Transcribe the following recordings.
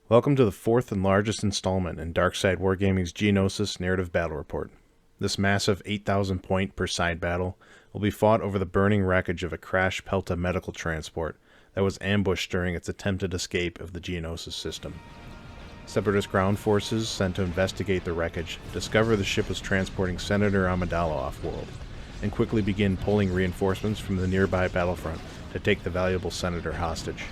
Welcome to the fourth and largest installment in Darkside Wargaming's Geonosis Narrative Battle Report. This massive 8,000 point per side battle will be fought over the burning wreckage of a crashed Pelta medical transport that was ambushed during its attempted escape of the Geonosis system. Separatist ground forces sent to investigate the wreckage discover the ship was transporting Senator Amidala off-world, and quickly begin pulling reinforcements from the nearby battlefront to take the valuable senator hostage.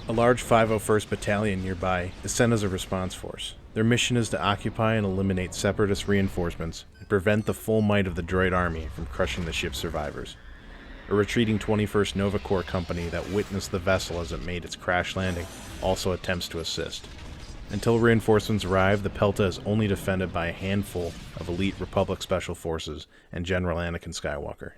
A large 501st Battalion nearby is sent as a response force. Their mission is to occupy and eliminate Separatist reinforcements and prevent the full might of the droid army from crushing the ship's survivors. A retreating 21st Nova Corps company that witnessed the vessel as it made its crash landing also attempts to assist. Until reinforcements arrive, the Pelta is only defended by a handful of elite Republic Special Forces and General Anakin Skywalker.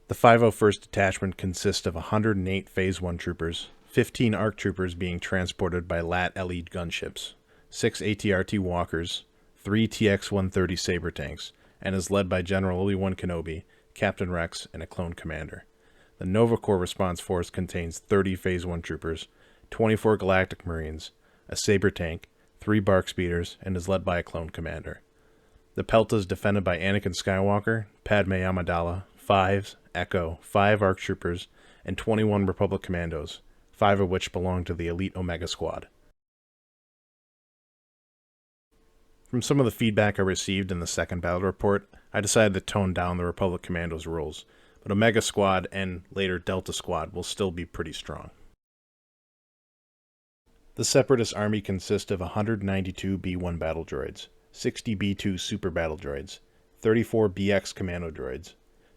The 501st Detachment consists of 108 Phase 1 troopers, 15 ARC troopers being transported by LAT LE gunships, 6 ATRT walkers, 3 TX-130 Saber tanks, and is led by General Obi-Wan Kenobi, Captain Rex, and a clone commander. The Nova Corps response force contains 30 Phase 1 troopers, 24 Galactic Marines, a Saber tank, 3 Bark Speeders, and is led by a clone commander. The Pelta is defended by Anakin Skywalker, Padme Amidala, 5 Echo, 5 ARC troopers, and 21 Republic commandos, 5 of which belong to the elite Omega Squad. From some of the feedback I received in the second battle report, I decided to tone down the Republic Commandos' rules, but Omega Squad and later Delta Squad will still be pretty strong. The Separatist Army consists of 192 B-1 battle droids, 60 B-2 super battle droids, 34 BX commando droids,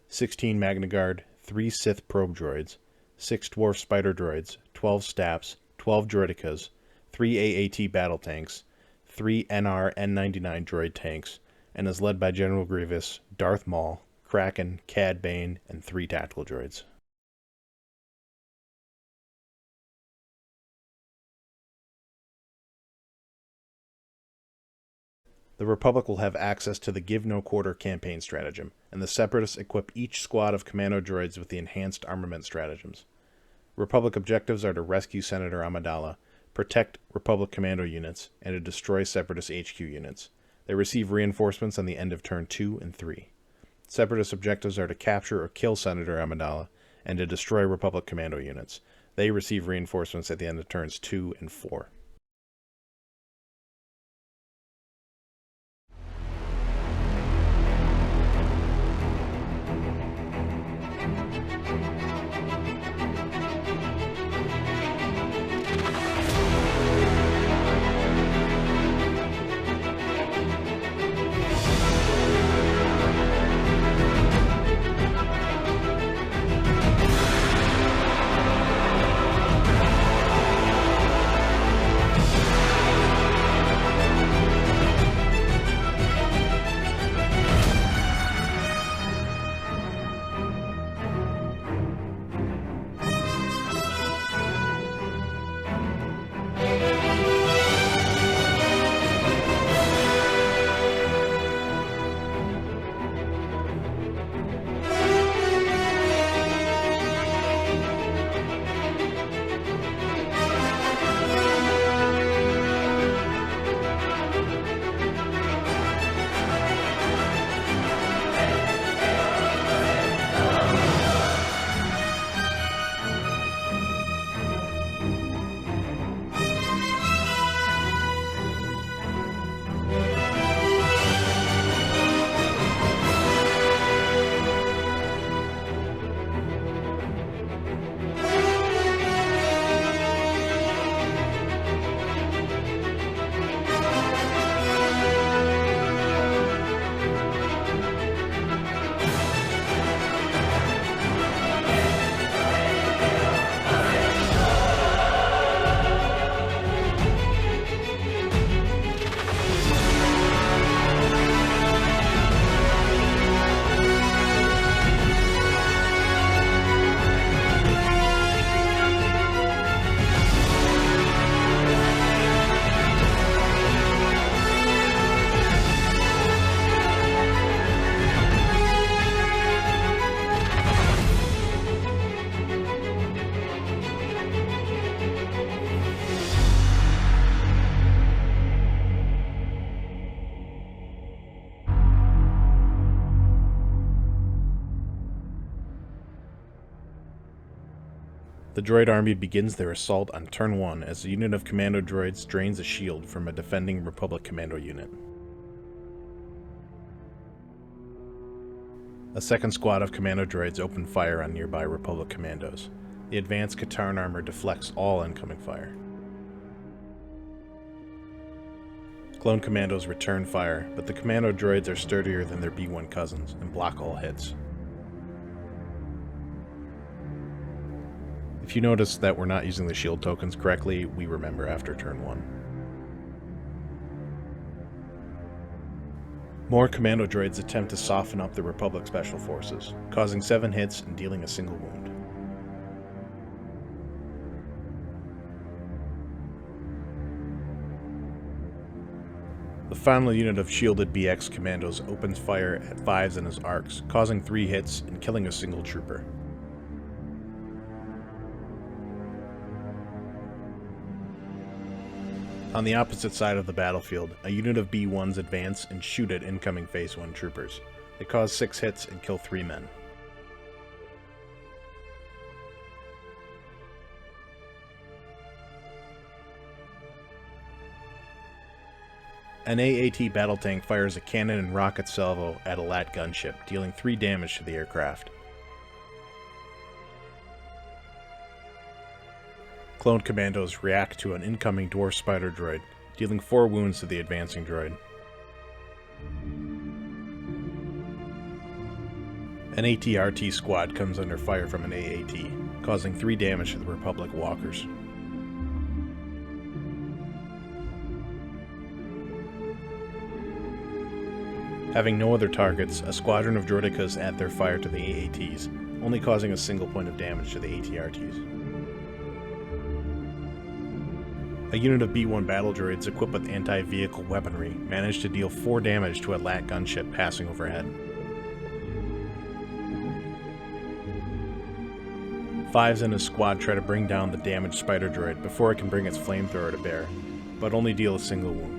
16 Magna Guard, 3 Sith probe droids, 6 Dwarf Spider droids, 12 Staffs, 12 Droidicas, 3 AAT battle tanks, 3 NR N99 droid tanks, and is led by General Grievous, Darth Maul, Kraken, Cad Bane, and 3 tactical droids. The Republic will have access to the Give No Quarter campaign stratagem, and the Separatists equip each squad of commando droids with the enhanced armament stratagems. Republic objectives are to rescue Senator Amidala, protect Republic commando units, and to destroy Separatist HQ units. They receive reinforcements on the end of turn 2 and 3. Separatist objectives are to capture or kill Senator Amidala, and to destroy Republic commando units. They receive reinforcements at the end of turns 2 and 4. The droid army begins their assault on turn 1 as a unit of commando droids drains a shield from a defending Republic commando unit. A second squad of commando droids open fire on nearby Republic commandos. The advanced Katarn armor deflects all incoming fire. Clone commandos return fire, but the commando droids are sturdier than their B-1 cousins and block all hits. If you notice that we're not using the shield tokens correctly, we remember after turn 1. More commando droids attempt to soften up the Republic Special Forces, causing 7 hits and dealing a single wound. The final unit of shielded BX commandos opens fire at 5s in his arcs, causing 3 hits and killing a single trooper. On the opposite side of the battlefield, a unit of B-1s advance and shoot at incoming Phase 1 troopers. They cause 6 hits and kill 3 men. An AAT battle tank fires a cannon and rocket salvo at a LAT gunship, dealing 3 damage to the aircraft. Clone commandos react to an incoming dwarf spider droid, dealing 4 wounds to the advancing droid. An AT-RT squad comes under fire from an AAT, causing 3 damage to the Republic walkers. Having no other targets, a squadron of droidekas add their fire to the AATs, only causing a single point of damage to the AT-RTs. A unit of B-1 battle droids equipped with anti-vehicle weaponry managed to deal 4 damage to a LAT gunship passing overhead. 5s in his squad try to bring down the damaged spider droid before it can bring its flamethrower to bear, but only deal a single wound.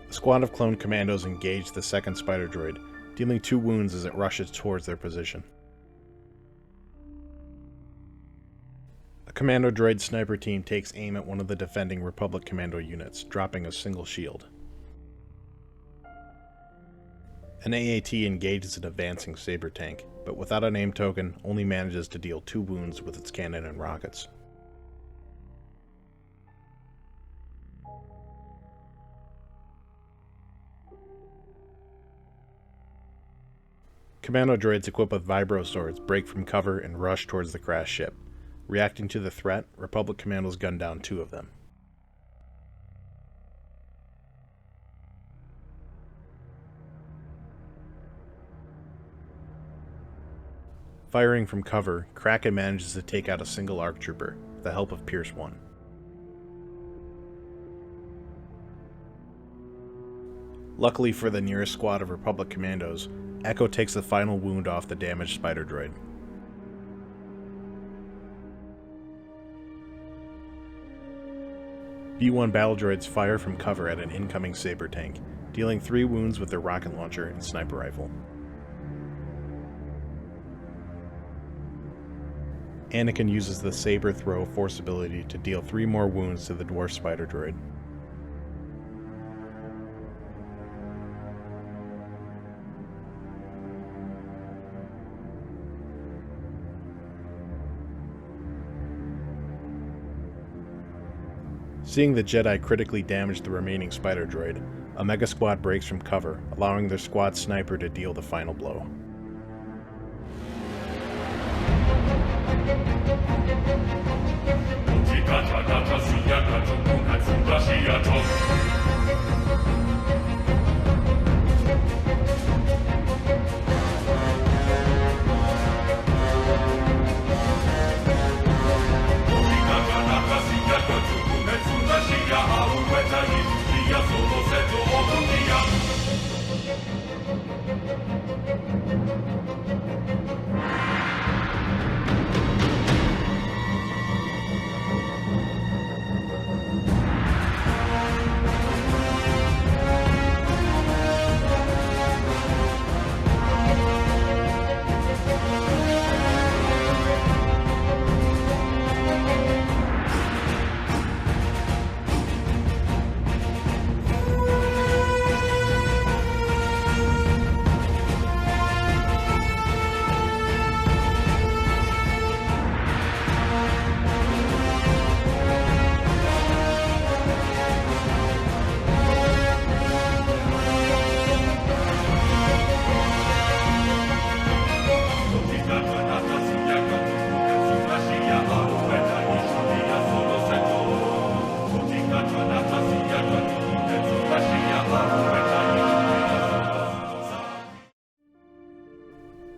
A squad of clone commandos engage the second spider droid, dealing 2 wounds as it rushes towards their position. A commando droid sniper team takes aim at one of the defending Republic commando units, dropping a single shield. An AAT engages an advancing saber tank, but without a name token, only manages to deal 2 wounds with its cannon and rockets. Commando droids equipped with vibro swords break from cover and rush towards the crashed ship. Reacting to the threat, Republic commandos gun down 2 of them. Firing from cover, Kraken manages to take out a single ARC trooper, with the help of Pierce 1. Luckily for the nearest squad of Republic commandos, Echo takes the final wound off the damaged spider droid. B-1 battle droids fire from cover at an incoming saber tank, dealing 3 wounds with their rocket launcher and sniper rifle. Anakin uses the saber throw force ability to deal 3 more wounds to the dwarf spider droid. Seeing the Jedi critically damage the remaining spider droid, a Mega Squad breaks from cover, allowing their squad sniper to deal the final blow.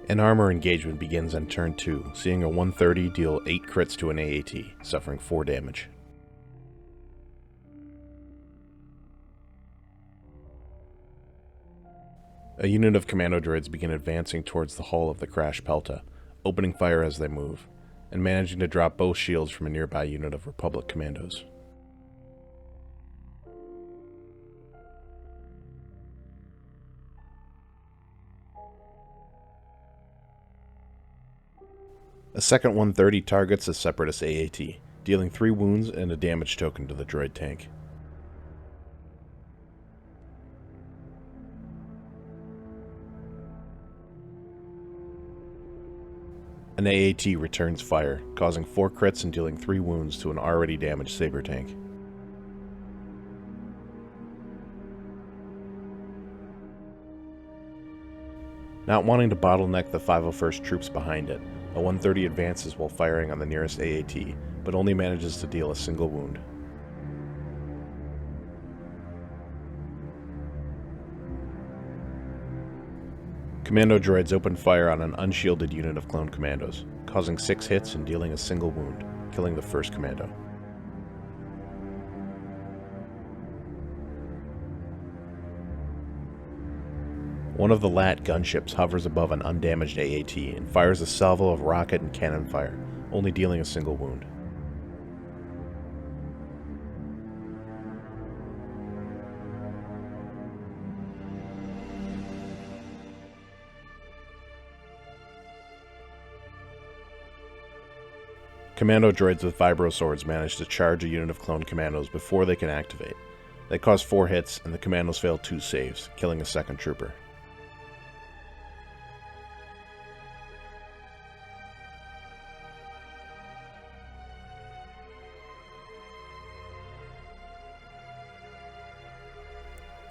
An armor engagement begins on turn 2, seeing a 130 deal 8 crits to an AAT, suffering 4 damage. A unit of commando droids begin advancing towards the hull of the Crash Pelta, opening fire as they move, and managing to drop both shields from a nearby unit of Republic commandos. A second 130 targets a Separatist AAT, dealing 3 wounds and a damage token to the droid tank. An AAT returns fire, causing 4 crits and dealing 3 wounds to an already damaged Saber tank. Not wanting to bottleneck the 501st troops behind it, a 130 advances while firing on the nearest AAT, but only manages to deal a single wound. Commando droids open fire on an unshielded unit of clone commandos, causing 6 hits and dealing a single wound, killing the first commando. One of the LAT gunships hovers above an undamaged AAT and fires a salvo of rocket and cannon fire, only dealing a single wound. Commando droids with vibro swords manage to charge a unit of clone commandos before they can activate. They cause 4 hits, and the commandos fail 2 saves, killing a second trooper.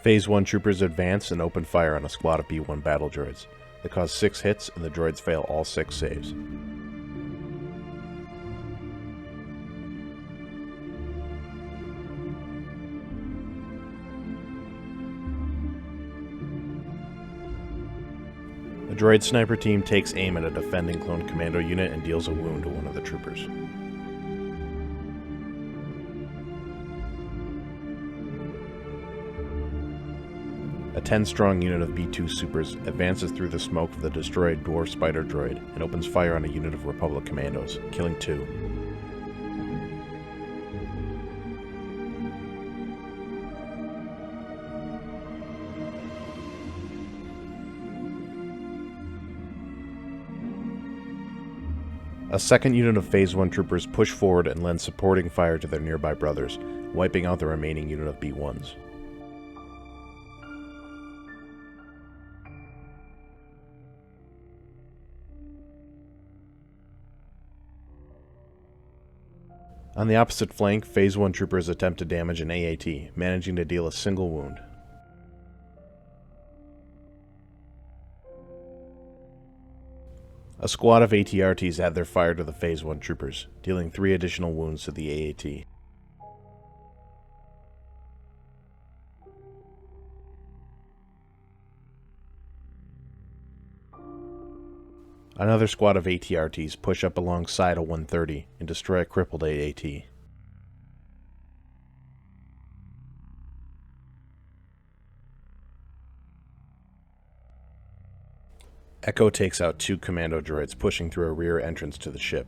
Phase 1 troopers advance and open fire on a squad of B-1 battle droids. They cause 6 hits, and the droids fail all 6 saves. A droid sniper team takes aim at a defending clone commando unit and deals a wound to one of the troopers. A 10-strong unit of B-2 Supers advances through the smoke of the destroyed Dwarf Spider droid and opens fire on a unit of Republic commandos, killing 2. A second unit of Phase 1 troopers push forward and lend supporting fire to their nearby brothers, wiping out the remaining unit of B-1s. On the opposite flank, Phase 1 troopers attempt to damage an AAT, managing to deal a single wound. A squad of ATRTs add their fire to the Phase 1 troopers, dealing 3 additional wounds to the AAT. Another squad of ATRTs push up alongside a 130 and destroy a crippled AAT. Echo takes out 2 commando droids pushing through a rear entrance to the ship.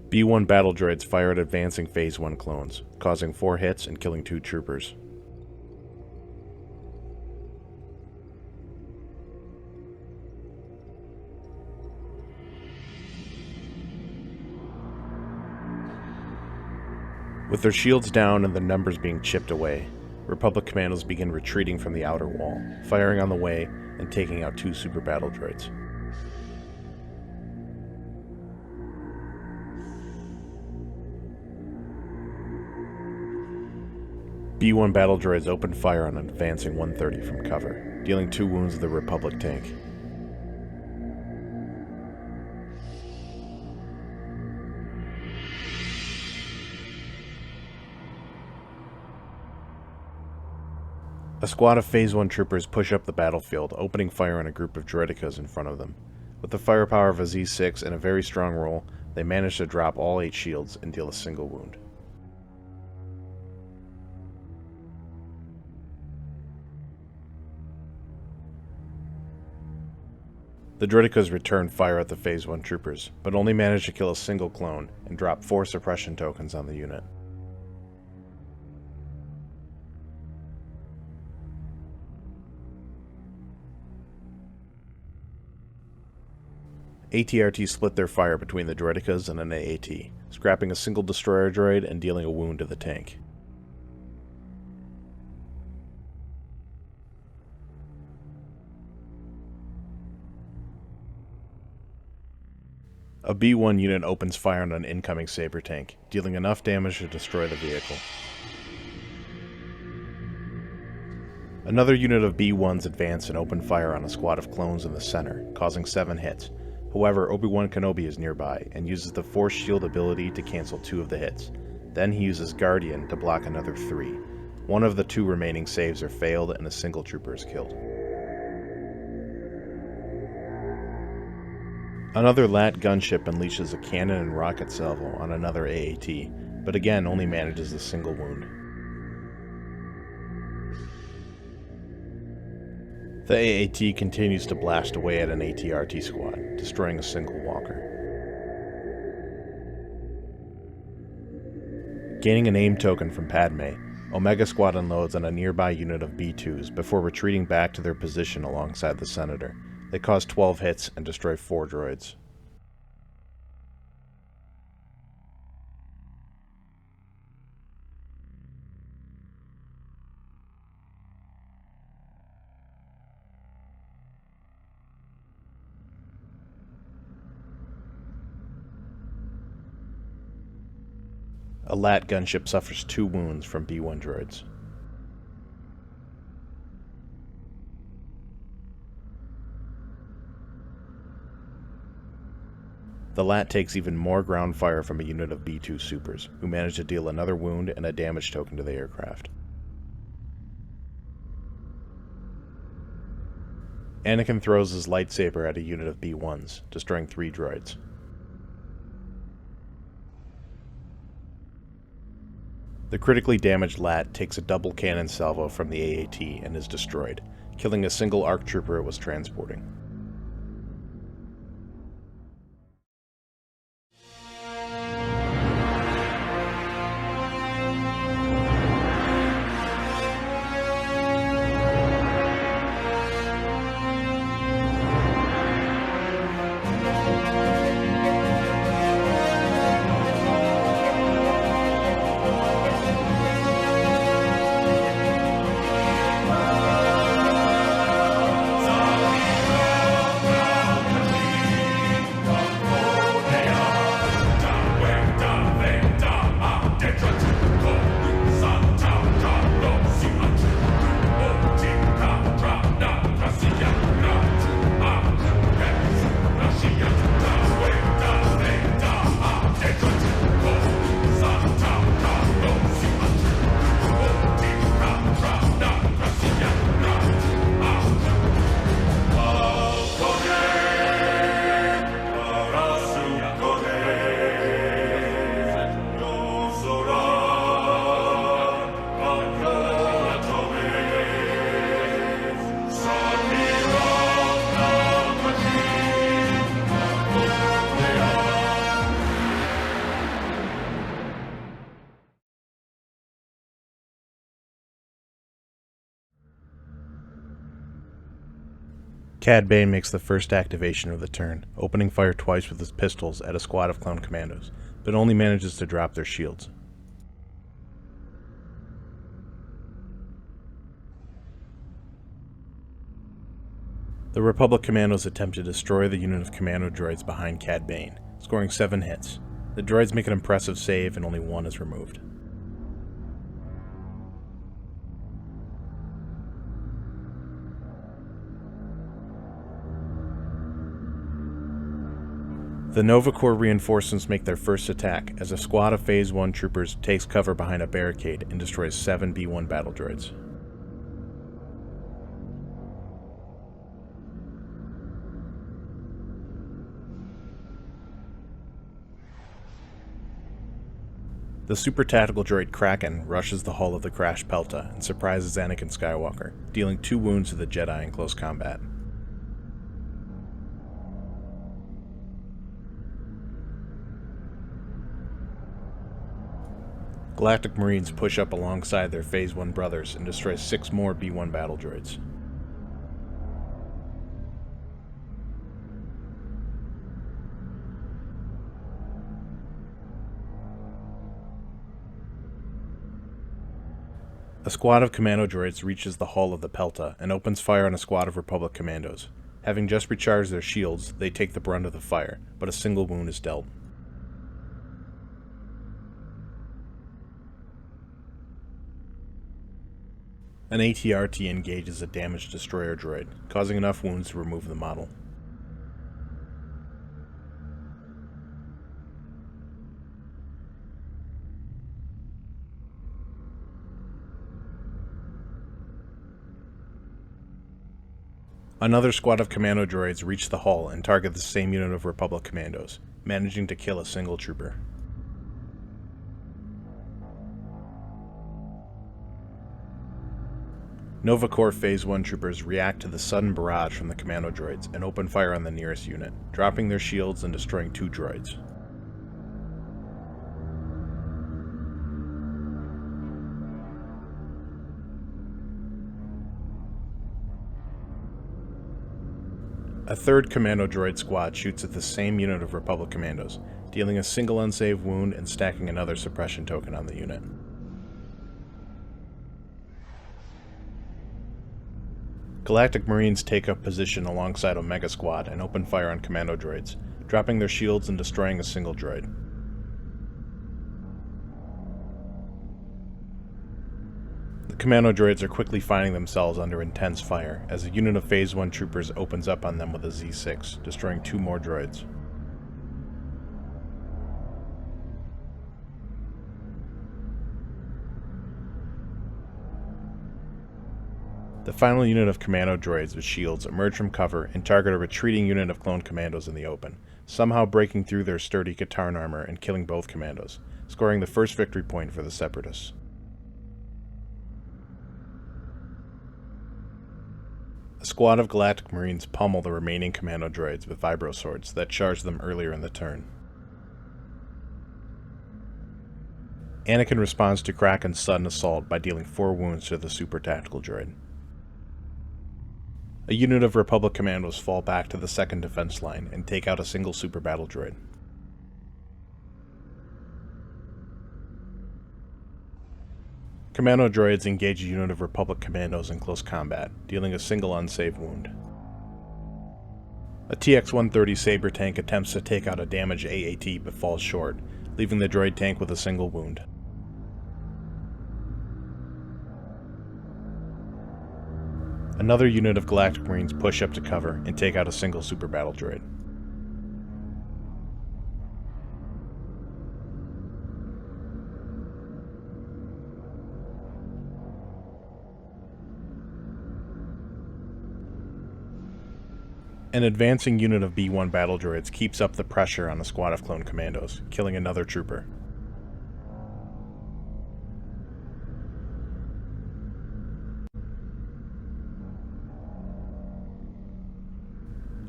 B-1 battle droids fire at advancing Phase 1 clones, causing 4 hits and killing 2 troopers. With their shields down and the numbers being chipped away, Republic commandos begin retreating from the outer wall, firing on the way and taking out 2 super battle droids. B-1 battle droids open fire on an advancing 130 from cover, dealing 2 wounds to the Republic tank. A squad of Phase 1 troopers push up the battlefield, opening fire on a group of droidekas in front of them. With the firepower of a Z6 and a very strong roll, they manage to drop all 8 shields and deal a single wound. The droidekas return fire at the Phase 1 troopers, but only manage to kill a single clone and drop 4 suppression tokens on the unit. AT-RT split their fire between the droidekas and an AAT, scrapping a single destroyer droid and dealing a wound to the tank. A B-1 unit opens fire on an incoming Saber tank, dealing enough damage to destroy the vehicle. Another unit of B-1s advance and open fire on a squad of clones in the center, causing 7 hits. However, Obi-Wan Kenobi is nearby and uses the Force Shield ability to cancel 2 of the hits. Then he uses Guardian to block another 3. One of the 2 remaining saves are failed and a single trooper is killed. Another LAT gunship unleashes a cannon and rocket salvo on another AAT, but again only manages a single wound. The AAT continues to blast away at an AT-RT squad, destroying a single walker. Gaining an aim token from Padme, Omega Squad unloads on a nearby unit of B-2s before retreating back to their position alongside the Senator. They cause 12 hits and destroy 4 droids. A LAT gunship suffers 2 wounds from B-1 droids. The LAT takes even more ground fire from a unit of B-2 supers, who manage to deal another wound and a damage token to the aircraft. Anakin throws his lightsaber at a unit of B-1s, destroying 3 droids. The critically damaged LAT takes a double cannon salvo from the AAT and is destroyed, killing a single ARC trooper it was transporting. Cad Bane makes the first activation of the turn, opening fire twice with his pistols at a squad of clone commandos, but only manages to drop their shields. The Republic commandos attempt to destroy the unit of commando droids behind Cad Bane, scoring 7 hits. The droids make an impressive save and only 1 is removed. The Nova Corps reinforcements make their first attack as a squad of Phase 1 troopers takes cover behind a barricade and destroys 7 B-1 battle droids. The super tactical droid Kraken rushes the hull of the crashed Pelta and surprises Anakin Skywalker, dealing 2 wounds to the Jedi in close combat. Galactic Marines push up alongside their Phase 1 brothers and destroy 6 more B-1 battle droids. A squad of commando droids reaches the hull of the Pelta and opens fire on a squad of Republic commandos. Having just recharged their shields, they take the brunt of the fire, but a single wound is dealt. An AT-RT engages a damaged destroyer droid, causing enough wounds to remove the model. Another squad of commando droids reach the hull and target the same unit of Republic commandos, managing to kill a single trooper. Nova Corps Phase 1 troopers react to the sudden barrage from the commando droids and open fire on the nearest unit, dropping their shields and destroying 2 droids. A third commando droid squad shoots at the same unit of Republic commandos, dealing a single unsaved wound and stacking another suppression token on the unit. Galactic Marines take up position alongside Omega Squad and open fire on commando droids, dropping their shields and destroying a single droid. The commando droids are quickly finding themselves under intense fire as a unit of Phase 1 troopers opens up on them with a Z6, destroying 2 more droids. The final unit of commando droids with shields emerge from cover and target a retreating unit of clone commandos in the open, somehow breaking through their sturdy Katarn armor and killing both commandos, scoring the first victory point for the Separatists. A squad of Galactic Marines pummel the remaining commando droids with vibro swords that charged them earlier in the turn. Anakin responds to Kraken's sudden assault by dealing 4 wounds to the super tactical droid. A unit of Republic commandos fall back to the second defense line and take out a single super battle droid. Commando droids engage a unit of Republic commandos in close combat, dealing a single unsaved wound. A TX-130 Saber tank attempts to take out a damaged AAT but falls short, leaving the droid tank with a single wound. Another unit of Galactic Marines push up to cover and take out a single super battle droid. An advancing unit of B-1 battle droids keeps up the pressure on a squad of clone commandos, killing another trooper.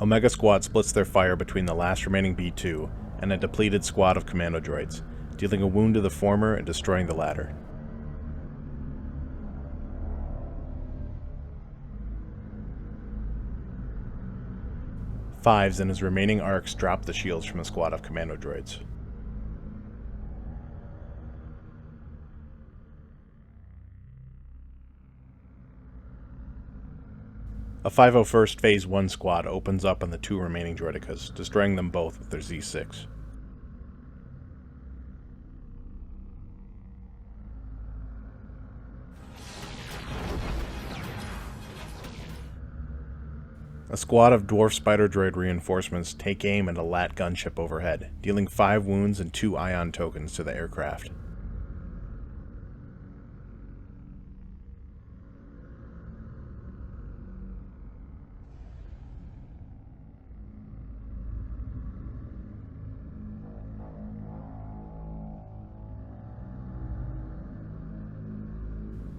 Omega Squad splits their fire between the last remaining B-2 and a depleted squad of commando droids, dealing a wound to the former and destroying the latter. Fives and his remaining arcs drop the shields from a squad of commando droids. A 501st Phase 1 squad opens up on the 2 remaining droidicas, destroying them both with their Z6. A squad of dwarf spider droid reinforcements take aim at a LAT gunship overhead, dealing 5 wounds and 2 ion tokens to the aircraft.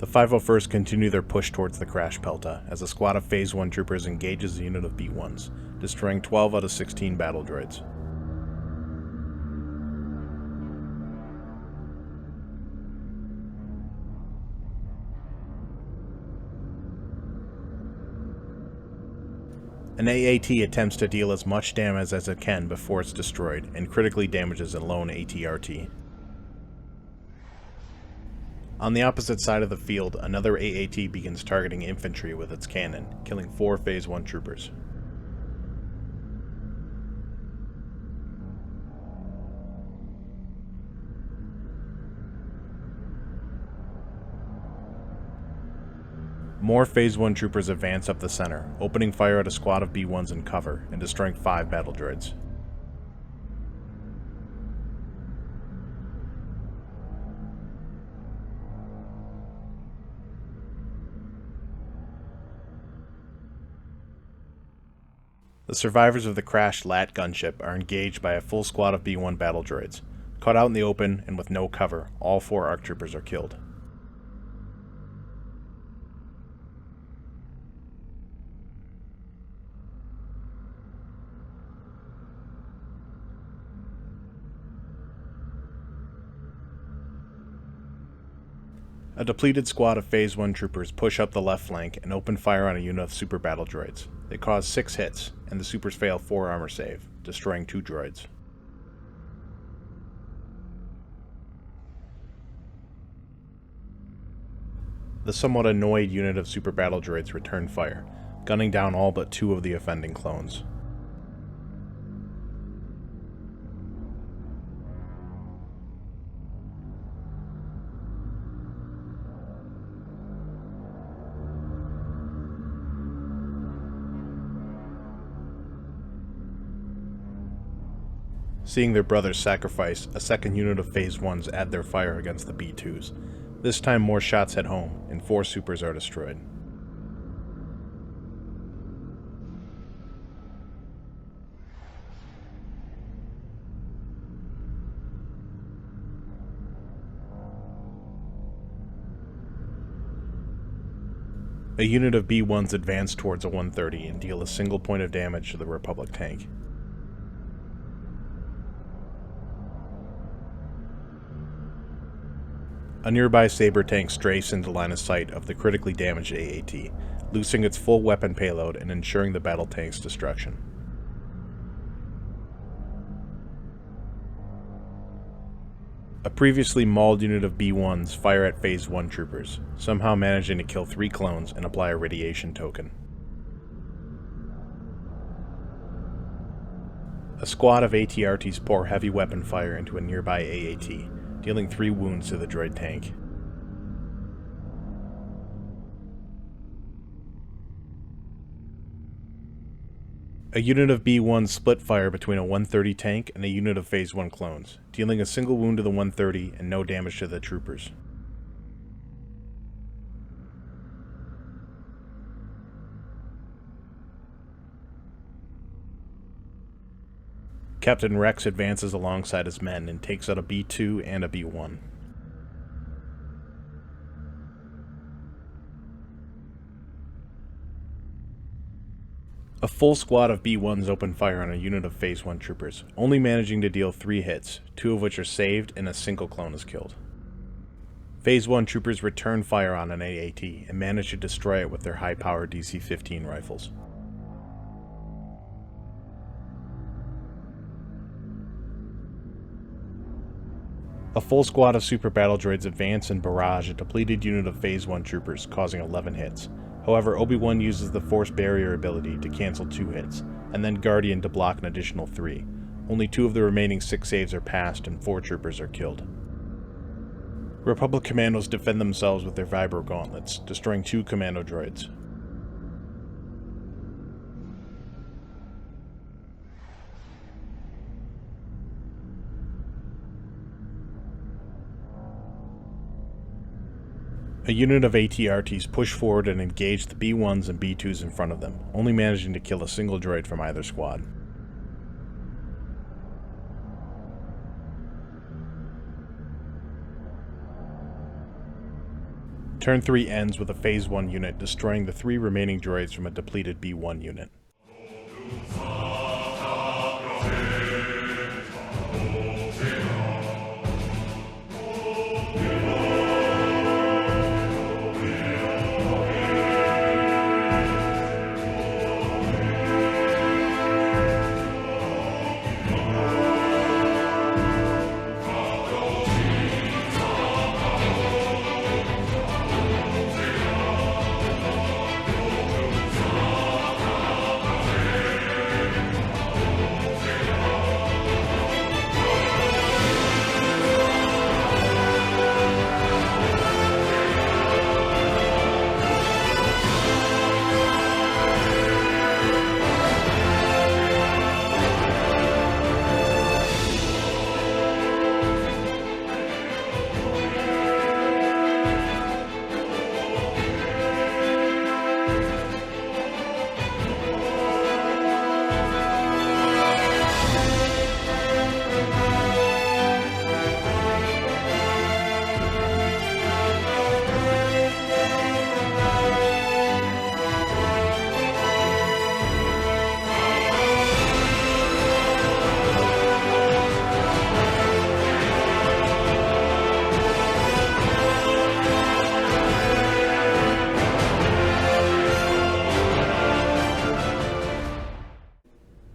The 501st continue their push towards the crash Pelta as a squad of Phase 1 troopers engages a unit of B-1s, destroying 12 out of 16 battle droids. An AAT attempts to deal as much damage as it can before it's destroyed, and critically damages a lone ATRT. On the opposite side of the field, another AAT begins targeting infantry with its cannon, killing 4 Phase 1 troopers. More Phase 1 troopers advance up the center, opening fire at a squad of B-1s in cover and destroying 5 battle droids. The survivors of the crashed LAT gunship are engaged by a full squad of B-1 battle droids. Caught out in the open and with no cover, all 4 ARC troopers are killed. A depleted squad of Phase 1 troopers push up the left flank and open fire on a unit of super battle droids. They cause 6 hits, and the supers fail 4 armor save, destroying 2 droids. The somewhat annoyed unit of super battle droids return fire, gunning down all but 2 of the offending clones. Seeing their brothers sacrifice, a second unit of Phase 1s add their fire against the B-2s. This time more shots hit home, and 4 supers are destroyed. A unit of B-1s advance towards a 130 and deal a single point of damage to the Republic tank. A nearby Saber tank strafes into line of sight of the critically damaged AAT, losing its full weapon payload and ensuring the battle tank's destruction. A previously mauled unit of B-1s fire at Phase 1 troopers, somehow managing to kill 3 clones and apply a radiation token. A squad of ATRTs pour heavy weapon fire into a nearby AAT, dealing 3 wounds to the droid tank. A unit of B-1 split fire between a 130 tank and a unit of Phase 1 clones, dealing a single wound to the 130 and no damage to the troopers. Captain Rex advances alongside his men and takes out a B-2 and a B-1. A full squad of B-1s open fire on a unit of Phase 1 troopers, only managing to deal 3 hits, 2 of which are saved and a single clone is killed. Phase 1 troopers return fire on an AAT and manage to destroy it with their high-powered DC-15 rifles. A full squad of super battle droids advance and barrage a depleted unit of Phase 1 troopers, causing 11 hits. However, Obi-Wan uses the Force Barrier ability to cancel 2 hits, and then Guardian to block an additional 3. Only 2 of the remaining 6 saves are passed and 4 troopers are killed. Republic commandos defend themselves with their Vibro gauntlets, destroying 2 commando droids. A unit of ATRTs push forward and engage the B-1s and B-2s in front of them, only managing to kill a single droid from either squad. Turn 3 ends with a Phase 1 unit destroying the 3 remaining droids from a depleted B1 unit.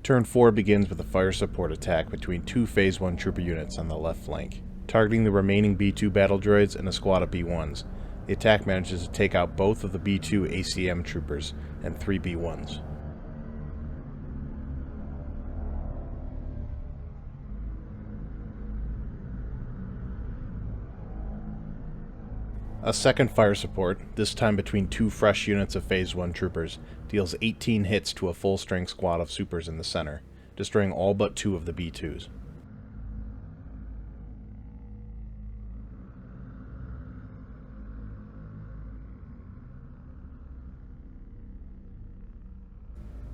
Turn 4 begins with a fire support attack between 2 Phase 1 trooper units on the left flank, targeting the remaining B2 battle droids and a squad of B1s. The attack manages to take out both of the B2 ACM troopers and 3 B1s. A second fire support, this time between 2 fresh units of Phase 1 troopers, deals 18 hits to a full-strength squad of supers in the center, destroying all but 2 of the B2s.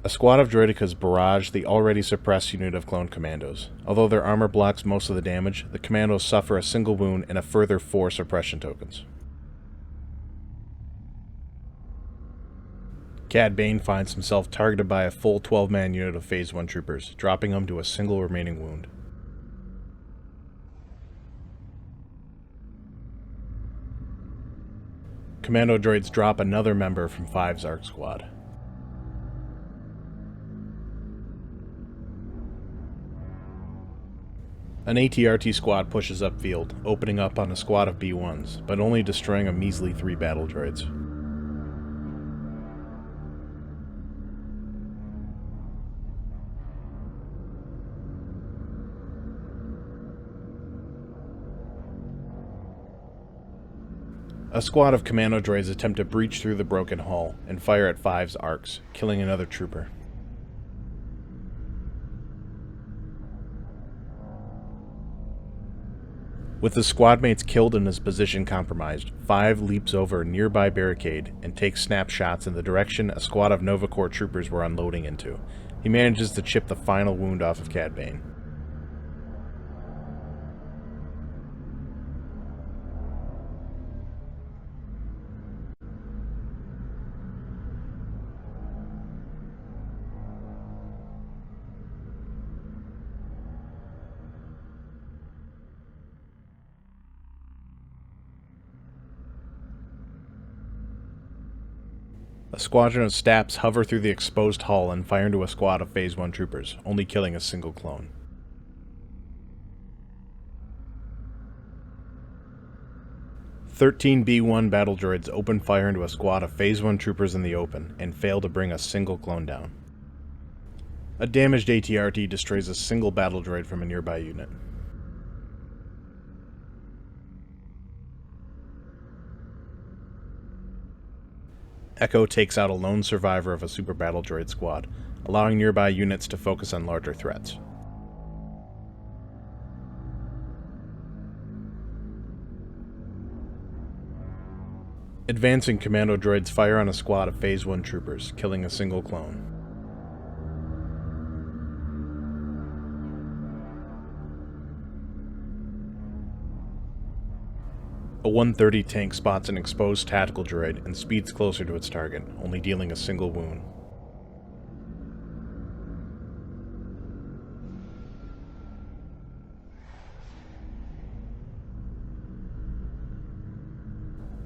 A squad of droidekas barrage the already suppressed unit of clone commandos. Although their armor blocks most of the damage, the commandos suffer a single wound and a further 4 suppression tokens. Cad Bane finds himself targeted by a full 12-man unit of Phase 1 troopers, dropping him to a single remaining wound. Commando droids drop another member from 5's ARC squad. An ATRT squad pushes upfield, opening up on a squad of B1s, but only destroying a measly 3 battle droids. A squad of commando droids attempt to breach through the broken hull and fire at 5's arcs, killing another trooper. With his squad mates killed and his position compromised, 5 leaps over a nearby barricade and takes snapshots in the direction a squad of Nova Corps troopers were unloading into. He manages to chip the final wound off of Cad Bane. A squadron of Staps hover through the exposed hull and fire into a squad of Phase 1 troopers, only killing a single clone. "13 B1 battle droids open fire into a squad of Phase 1 troopers in the open, and fail to bring a single clone down. A damaged ATRT destroys a single battle droid from a nearby unit. Echo takes out a lone survivor of a super battle droid squad, allowing nearby units to focus on larger threats. Advancing commando droids fire on a squad of Phase 1 troopers, killing a single clone. A 130 tank spots an exposed tactical droid and speeds closer to its target, only dealing a single wound.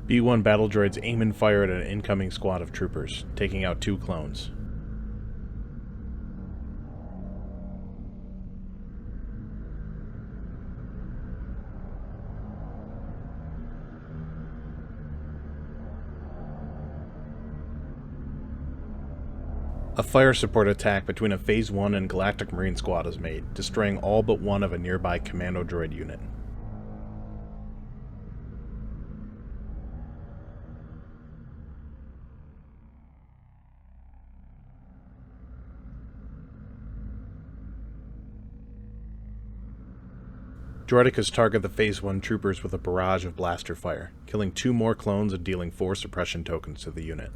B-1 battle droids aim and fire at an incoming squad of troopers, taking out 2 clones. A fire support attack between a Phase 1 and Galactic Marine squad is made, destroying all but one of a nearby commando droid unit. Droidicas target the Phase 1 troopers with a barrage of blaster fire, killing 2 more clones and dealing 4 suppression tokens to the unit.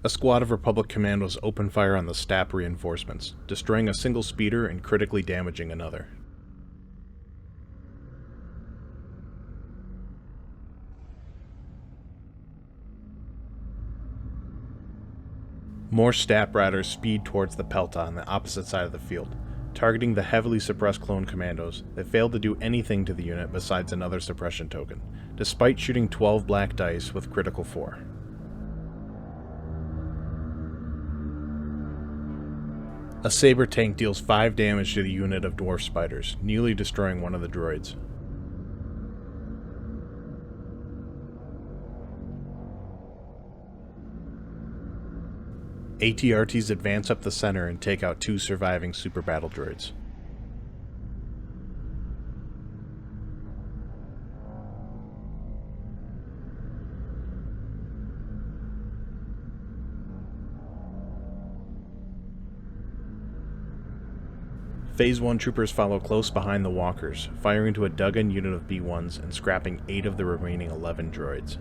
A squad of Republic commandos open fire on the STAP reinforcements, destroying a single speeder and critically damaging another. More STAP riders speed towards the Pelta on the opposite side of the field, targeting the heavily suppressed clone commandos that failed to do anything to the unit besides another suppression token, despite shooting 12 black dice with critical 4. A Saber tank deals 5 damage to the unit of dwarf spiders, nearly destroying one of the droids. ATRTs advance up the center and take out 2 surviving super battle droids. Phase 1 troopers follow close behind the walkers, firing to a dug-in unit of B-1s and scrapping 8 of the remaining 11 droids.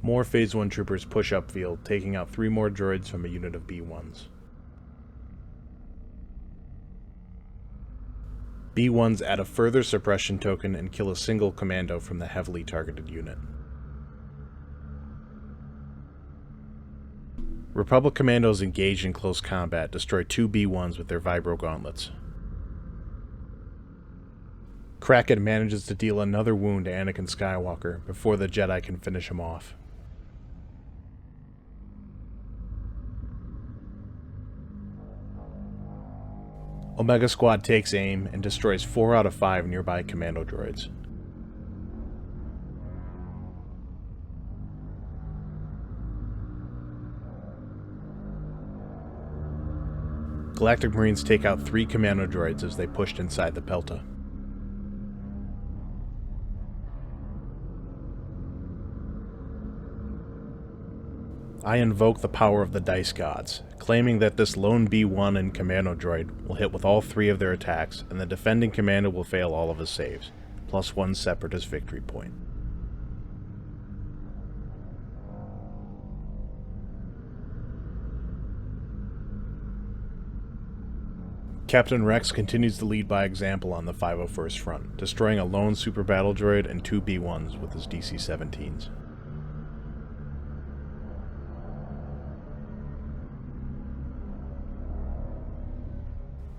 More Phase 1 troopers push upfield, taking out 3 more droids from a unit of B-1s. B-1s add a further suppression token and kill a single commando from the heavily targeted unit. Republic commandos engaged in close combat destroy 2 B-1s with their vibro gauntlets. Kraken manages to deal another wound to Anakin Skywalker before the Jedi can finish him off. Omega Squad takes aim and destroys 4 out of 5 nearby commando droids. Galactic Marines take out 3 commando droids as they pushed inside the Pelta. I invoke the power of the Dice Gods, claiming that this lone B-1 and commando droid will hit with all 3 of their attacks, and the defending commander will fail all of his saves, plus 1 separatist victory point. Captain Rex continues to lead by example on the 501st Front, destroying a lone super battle droid and 2 B-1s with his DC-17s.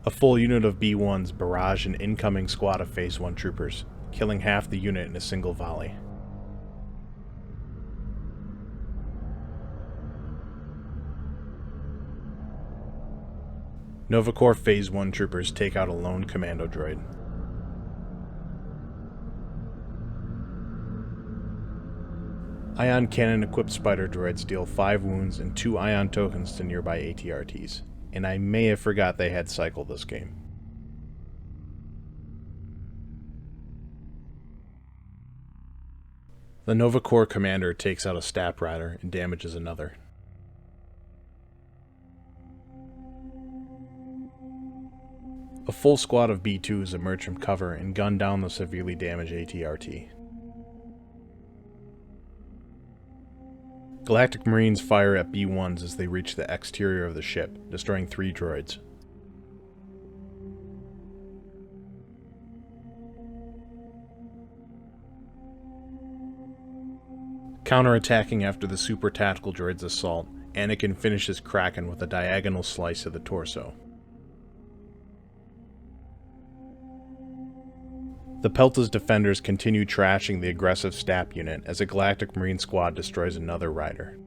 A full unit of B-1s barrage an incoming squad of Phase 1 troopers, killing half the unit in a single volley. Nova Corps Phase 1 troopers take out a lone commando droid. Ion cannon-equipped spider droids deal 5 wounds and 2 ion tokens to nearby ATRTs, and I may have forgot they had cycle this game. The Nova Corps commander takes out a Stap Rider and damages another. A full squad of B-2s emerge from cover and gun down the severely damaged ATRT. Galactic Marines fire at B-1s as they reach the exterior of the ship, destroying 3 droids. Counterattacking after the super tactical droid's assault, Anakin finishes Kraken with a diagonal slice of the torso. The Pelta's defenders continue trashing the aggressive Stap unit as a Galactic Marine squad destroys another rider.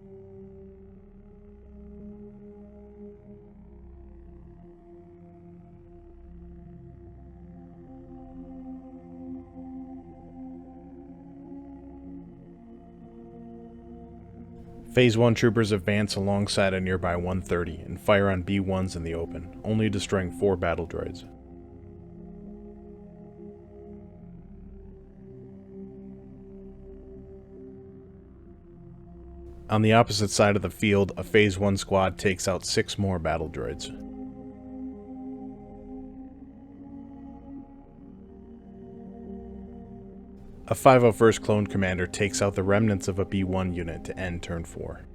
Phase 1 troopers advance alongside a nearby 130 and fire on B-1s in the open, only destroying 4 battle droids. On the opposite side of the field, a Phase 1 squad takes out 6 more battle droids. A 501st Clone Commander takes out the remnants of a B-1 unit to end turn 4.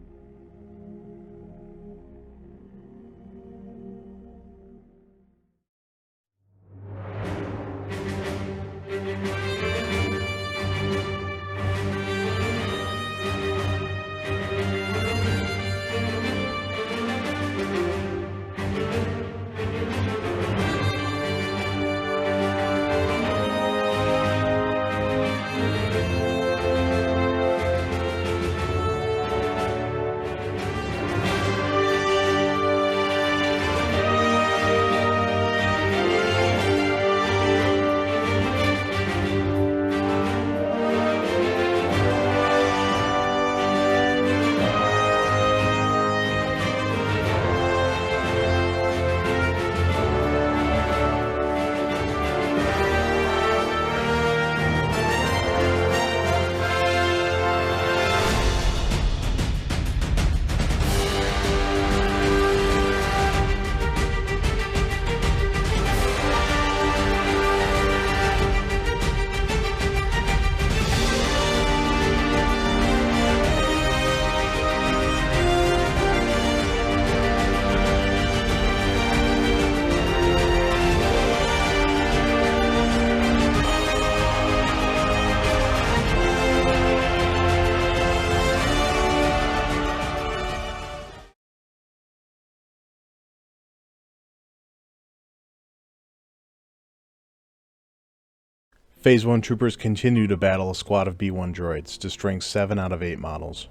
Phase 1 troopers continue to battle a squad of B-1 droids, destroying 7 out of 8 models.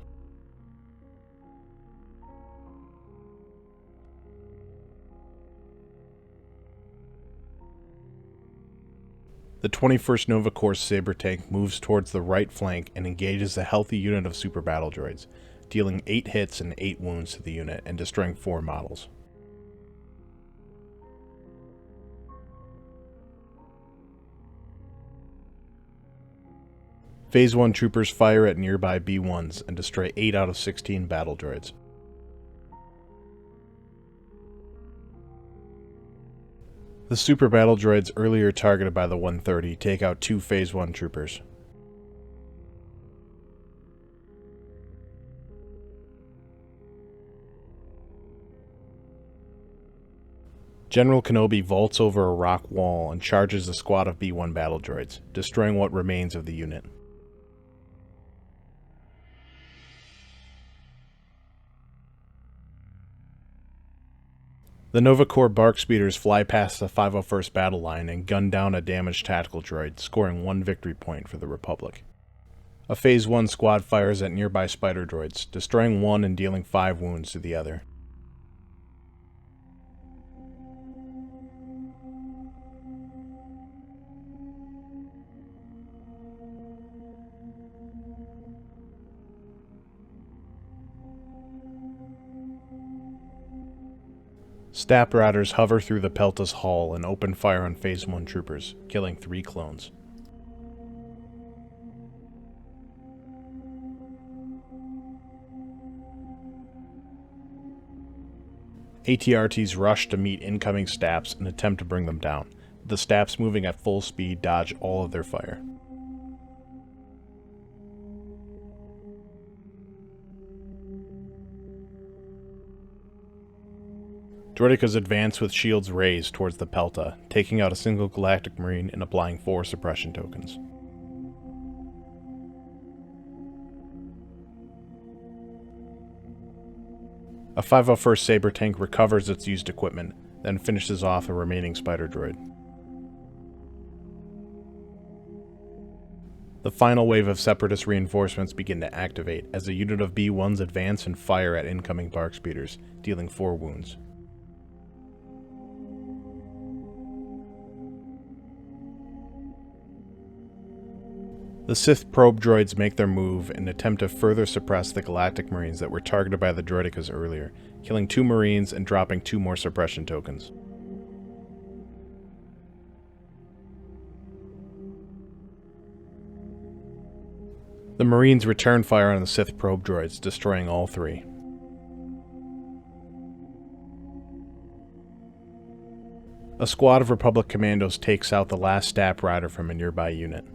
The 21st Nova Corps Saber Tank moves towards the right flank and engages a healthy unit of super battle droids, dealing 8 hits and 8 wounds to the unit and destroying 4 models. Phase 1 troopers fire at nearby B-1s and destroy 8 out of 16 battle droids. The super battle droids earlier targeted by the 130 take out 2 Phase 1 troopers. General Kenobi vaults over a rock wall and charges a squad of B-1 battle droids, destroying what remains of the unit. The Nova Corps bark speeders fly past the 501st battle line and gun down a damaged tactical droid, scoring 1 victory point for the Republic. A Phase 1 squad fires at nearby spider droids, destroying 1 and dealing 5 wounds to the other. Stap Riders hover through the Pelta's hull and open fire on Phase 1 troopers, killing 3 clones. ATRTs rush to meet incoming STAPs and attempt to bring them down, with the STAPs moving at full speed dodge all of their fire. Droidekas advance with shields raised towards the Pelta, taking out a single Galactic Marine and applying 4 suppression tokens. A 501st Saber tank recovers its used equipment, then finishes off a remaining spider droid. The final wave of Separatist reinforcements begin to activate as a unit of B-1s advance and fire at incoming BARC speeders, dealing 4 wounds. The Sith probe droids make their move and attempt to further suppress the Galactic Marines that were targeted by the Droidekas earlier, killing 2 Marines and dropping 2 more suppression tokens. The Marines return fire on the Sith probe droids, destroying all 3. A squad of Republic commandos takes out the last STAP rider from a nearby unit.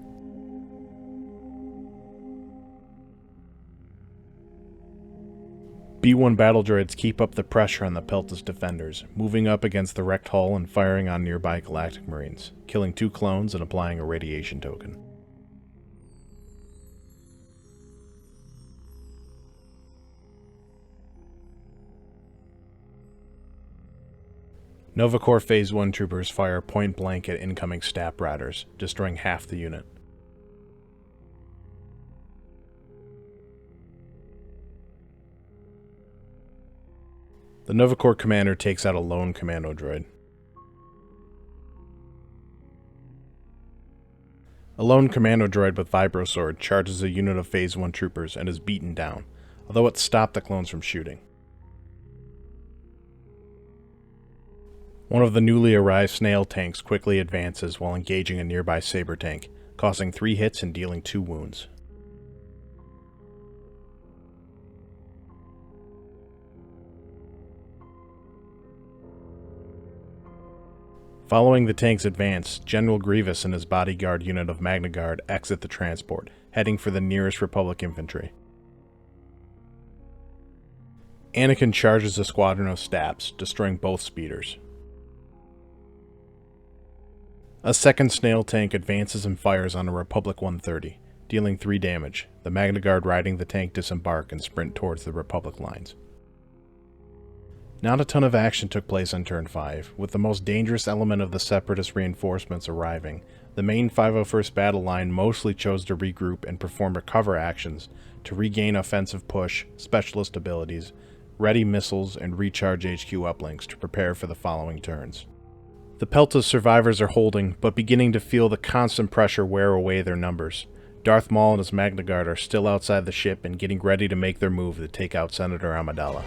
B-1 battle droids keep up the pressure on the Pelta's defenders, moving up against the wrecked hull and firing on nearby Galactic Marines, killing 2 clones and applying a radiation token. Nova Corps Phase 1 troopers fire point blank at incoming STAP riders, destroying half the unit. The Nova Corps commander takes out a lone commando droid. A lone commando droid with Vibro Sword charges a unit of Phase 1 troopers and is beaten down, although it stopped the clones from shooting. One of the newly arrived snail tanks quickly advances while engaging a nearby saber tank, causing 3 hits and dealing 2 wounds. Following the tank's advance, General Grievous and his bodyguard unit of Magna Guard exit the transport, heading for the nearest Republic infantry. Anakin charges a squadron of STAPs, destroying both speeders. A second snail tank advances and fires on a Republic 130, dealing 3 damage. The Magna Guard riding the tank disembark and sprint towards the Republic lines. Not a ton of action took place on turn 5, with the most dangerous element of the Separatist reinforcements arriving. The main 501st battle line mostly chose to regroup and perform recover actions to regain offensive push, specialist abilities, ready missiles, and recharge HQ uplinks to prepare for the following turns. The Pelta's survivors are holding, but beginning to feel the constant pressure wear away their numbers. Darth Maul and his Magna Guard are still outside the ship and getting ready to make their move to take out Senator Amidala.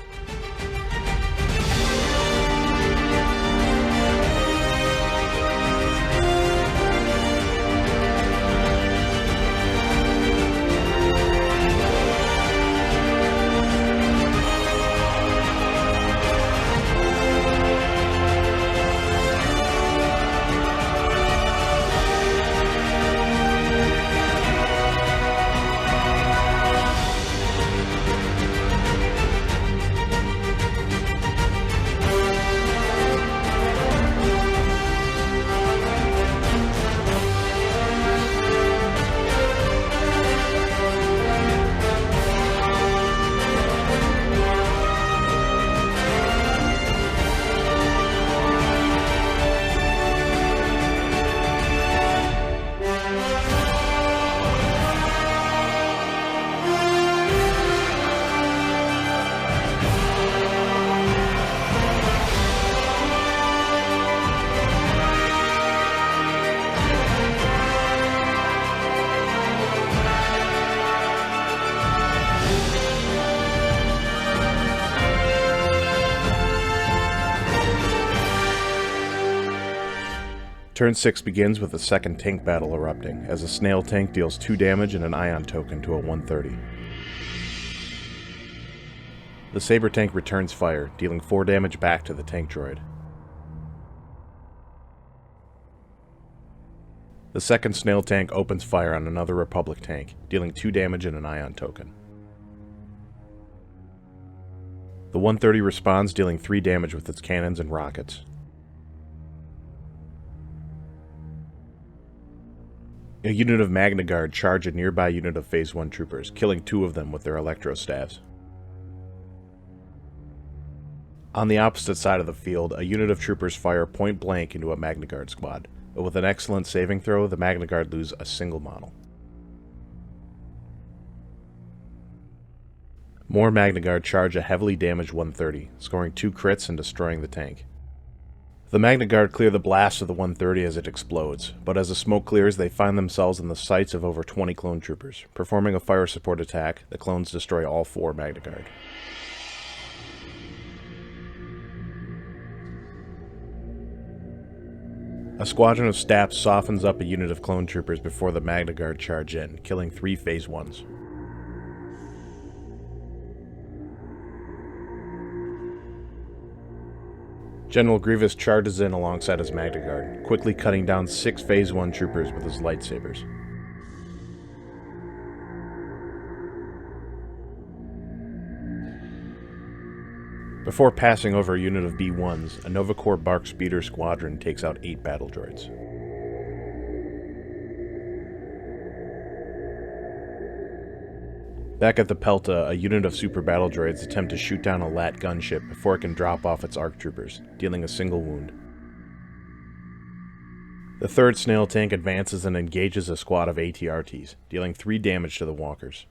Turn 6 begins with a second tank battle erupting, as a snail tank deals 2 damage and an ion token to a 130. The Saber tank returns fire, dealing 4 damage back to the tank droid. The second snail tank opens fire on another Republic tank, dealing 2 damage and an ion token. The 130 responds, dealing 3 damage with its cannons and rockets. A unit of Magna Guard charge a nearby unit of Phase 1 troopers, killing 2 of them with their electro staves. On the opposite side of the field, a unit of troopers fire point blank into a Magna Guard squad, but with an excellent saving throw, the Magna Guard lose a single model. More Magna Guard charge a heavily damaged 130, scoring 2 crits and destroying the tank. The Magna Guard clear the blast of the 130 as it explodes, but as the smoke clears, they find themselves in the sights of over 20 clone troopers. Performing a fire support attack, the clones destroy all 4 Magna Guard. A squadron of Staps softens up a unit of clone troopers before the Magna Guard charge in, killing 3 Phase 1s. General Grievous charges in alongside his Magna Guard, quickly cutting down 6 Phase 1 troopers with his lightsabers. Before passing over a unit of B-1s, a Nova Corps Bark Speeder squadron takes out 8 battle droids. Back at the Pelta, a unit of super battle droids attempt to shoot down a LAT gunship before it can drop off its ARC troopers, dealing a single wound. The third snail tank advances and engages a squad of ATRTs, dealing 3 damage to the walkers.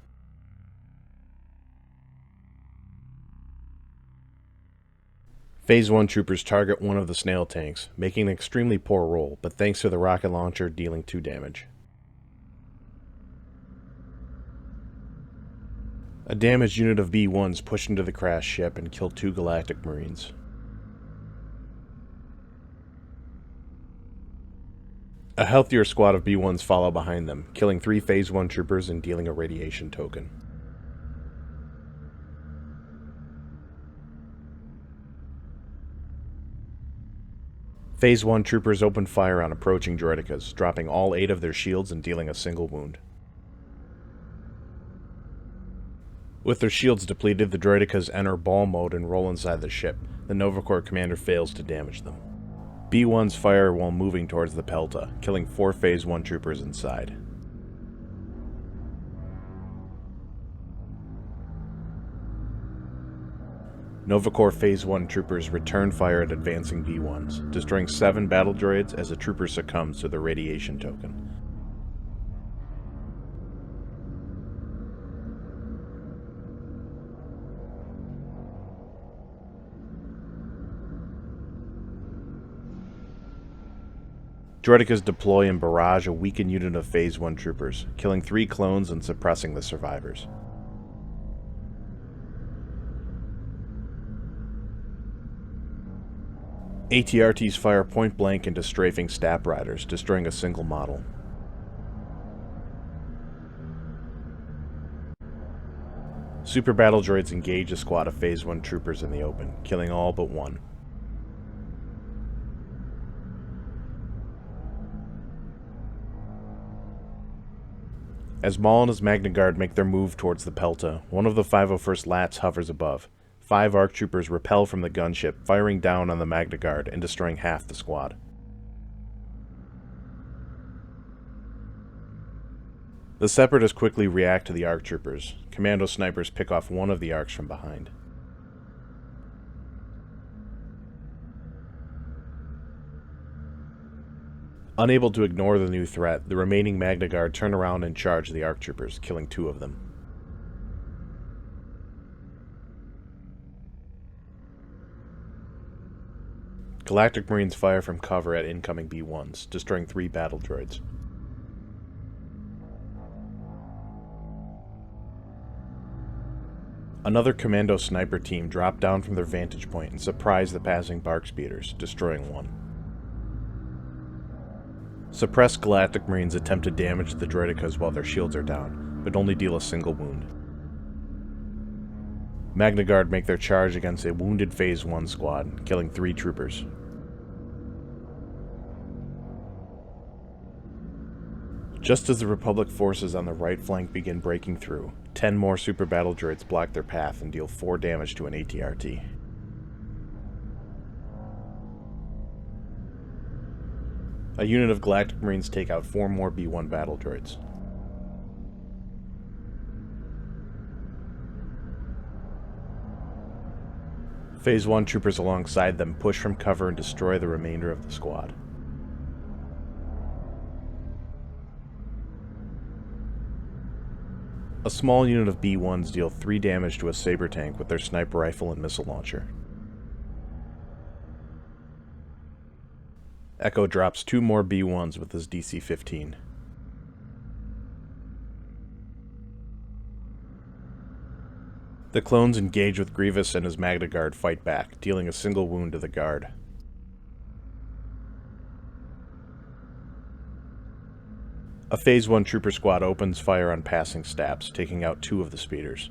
Phase 1 troopers target one of the snail tanks, making an extremely poor roll, but thanks to the rocket launcher dealing 2 damage. A damaged unit of B-1s push into the crashed ship and kill 2 Galactic Marines. A healthier squad of B-1s follow behind them, killing 3 Phase 1 troopers and dealing a radiation token. Phase 1 troopers open fire on approaching droidicas, dropping all 8 of their shields and dealing a single wound. With their shields depleted, the droidicas enter ball mode and roll inside the ship. The Nova Corps commander fails to damage them. B-1s fire while moving towards the Pelta, killing 4 Phase 1 troopers inside. Nova Corps Phase 1 troopers return fire at advancing B-1s, destroying 7 battle droids as the trooper succumbs to the radiation token. Droidicas deploy and barrage a weakened unit of Phase 1 troopers, killing 3 clones and suppressing the survivors. ATRTs fire point blank into strafing Stap Riders, destroying a single model. Super battle droids engage a squad of Phase 1 troopers in the open, killing all but 1. As Maul and his Magna Guard make their move towards the Pelta, one of the 501st Lats hovers above. 5 ARC troopers repel from the gunship, firing down on the Magna Guard and destroying half the squad. The Separatists quickly react to the ARC troopers. Commando snipers pick off one of the ARCs from behind. Unable to ignore the new threat, the remaining Magna Guard turn around and charge the ARC troopers, killing 2 of them. Galactic Marines fire from cover at incoming B-1s, destroying 3 battle droids. Another Commando sniper team drop down from their vantage point and surprise the passing Bark Speeders, destroying 1. Suppressed Galactic Marines attempt to damage the droidicas while their shields are down, but only deal a single wound. Magna Guard make their charge against a wounded Phase 1 squad, killing 3 troopers. Just as the Republic forces on the right flank begin breaking through, 10 more super battle droids block their path and deal 4 damage to an AT-RT. A unit of Galactic Marines take out 4 more B-1 battle droids. Phase 1 troopers alongside them push from cover and destroy the remainder of the squad. A small unit of B-1s deal 3 damage to a saber tank with their sniper rifle and missile launcher. Echo drops 2 more B-1s with his DC-15. The clones engage with Grievous and his Magna Guard fight back, dealing a single wound to the guard. A Phase 1 trooper squad opens fire on passing stabs, taking out 2 of the speeders.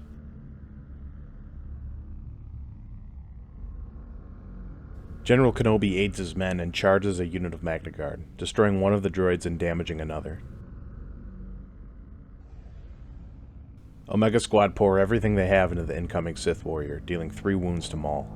General Kenobi aids his men and charges a unit of Magna Guard, destroying one of the droids and damaging another. Omega Squad pour everything they have into the incoming Sith warrior, dealing 3 wounds to Maul.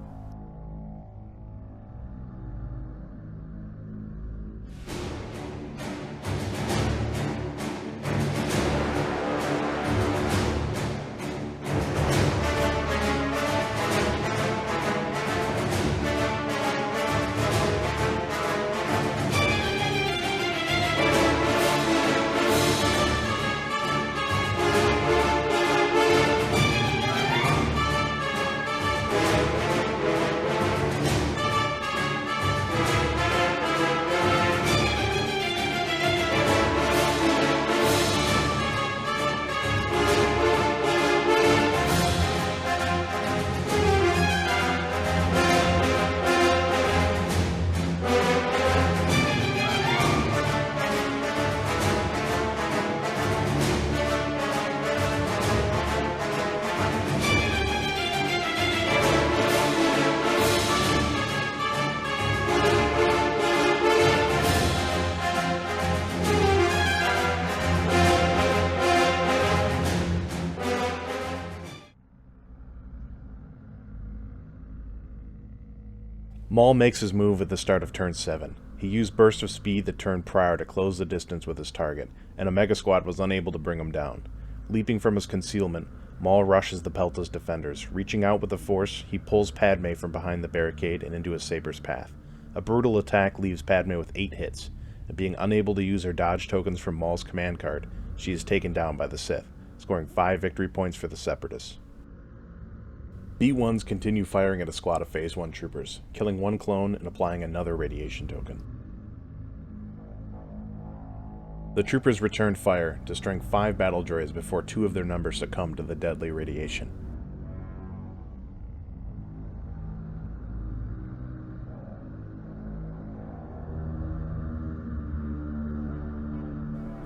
Maul makes his move at the start of turn 7. He used burst of speed the turn prior to close the distance with his target, and Omega Squad was unable to bring him down. Leaping from his concealment, Maul rushes the Pelta's defenders. Reaching out with the Force, he pulls Padme from behind the barricade and into his saber's path. A brutal attack leaves Padme with 8 hits, and being unable to use her dodge tokens from Maul's command card, she is taken down by the Sith, scoring 5 victory points for the Separatists. B-1s continue firing at a squad of Phase 1 troopers, killing 1 clone and applying another radiation token. The troopers return fire, destroying 5 battle droids before 2 of their number succumb to the deadly radiation.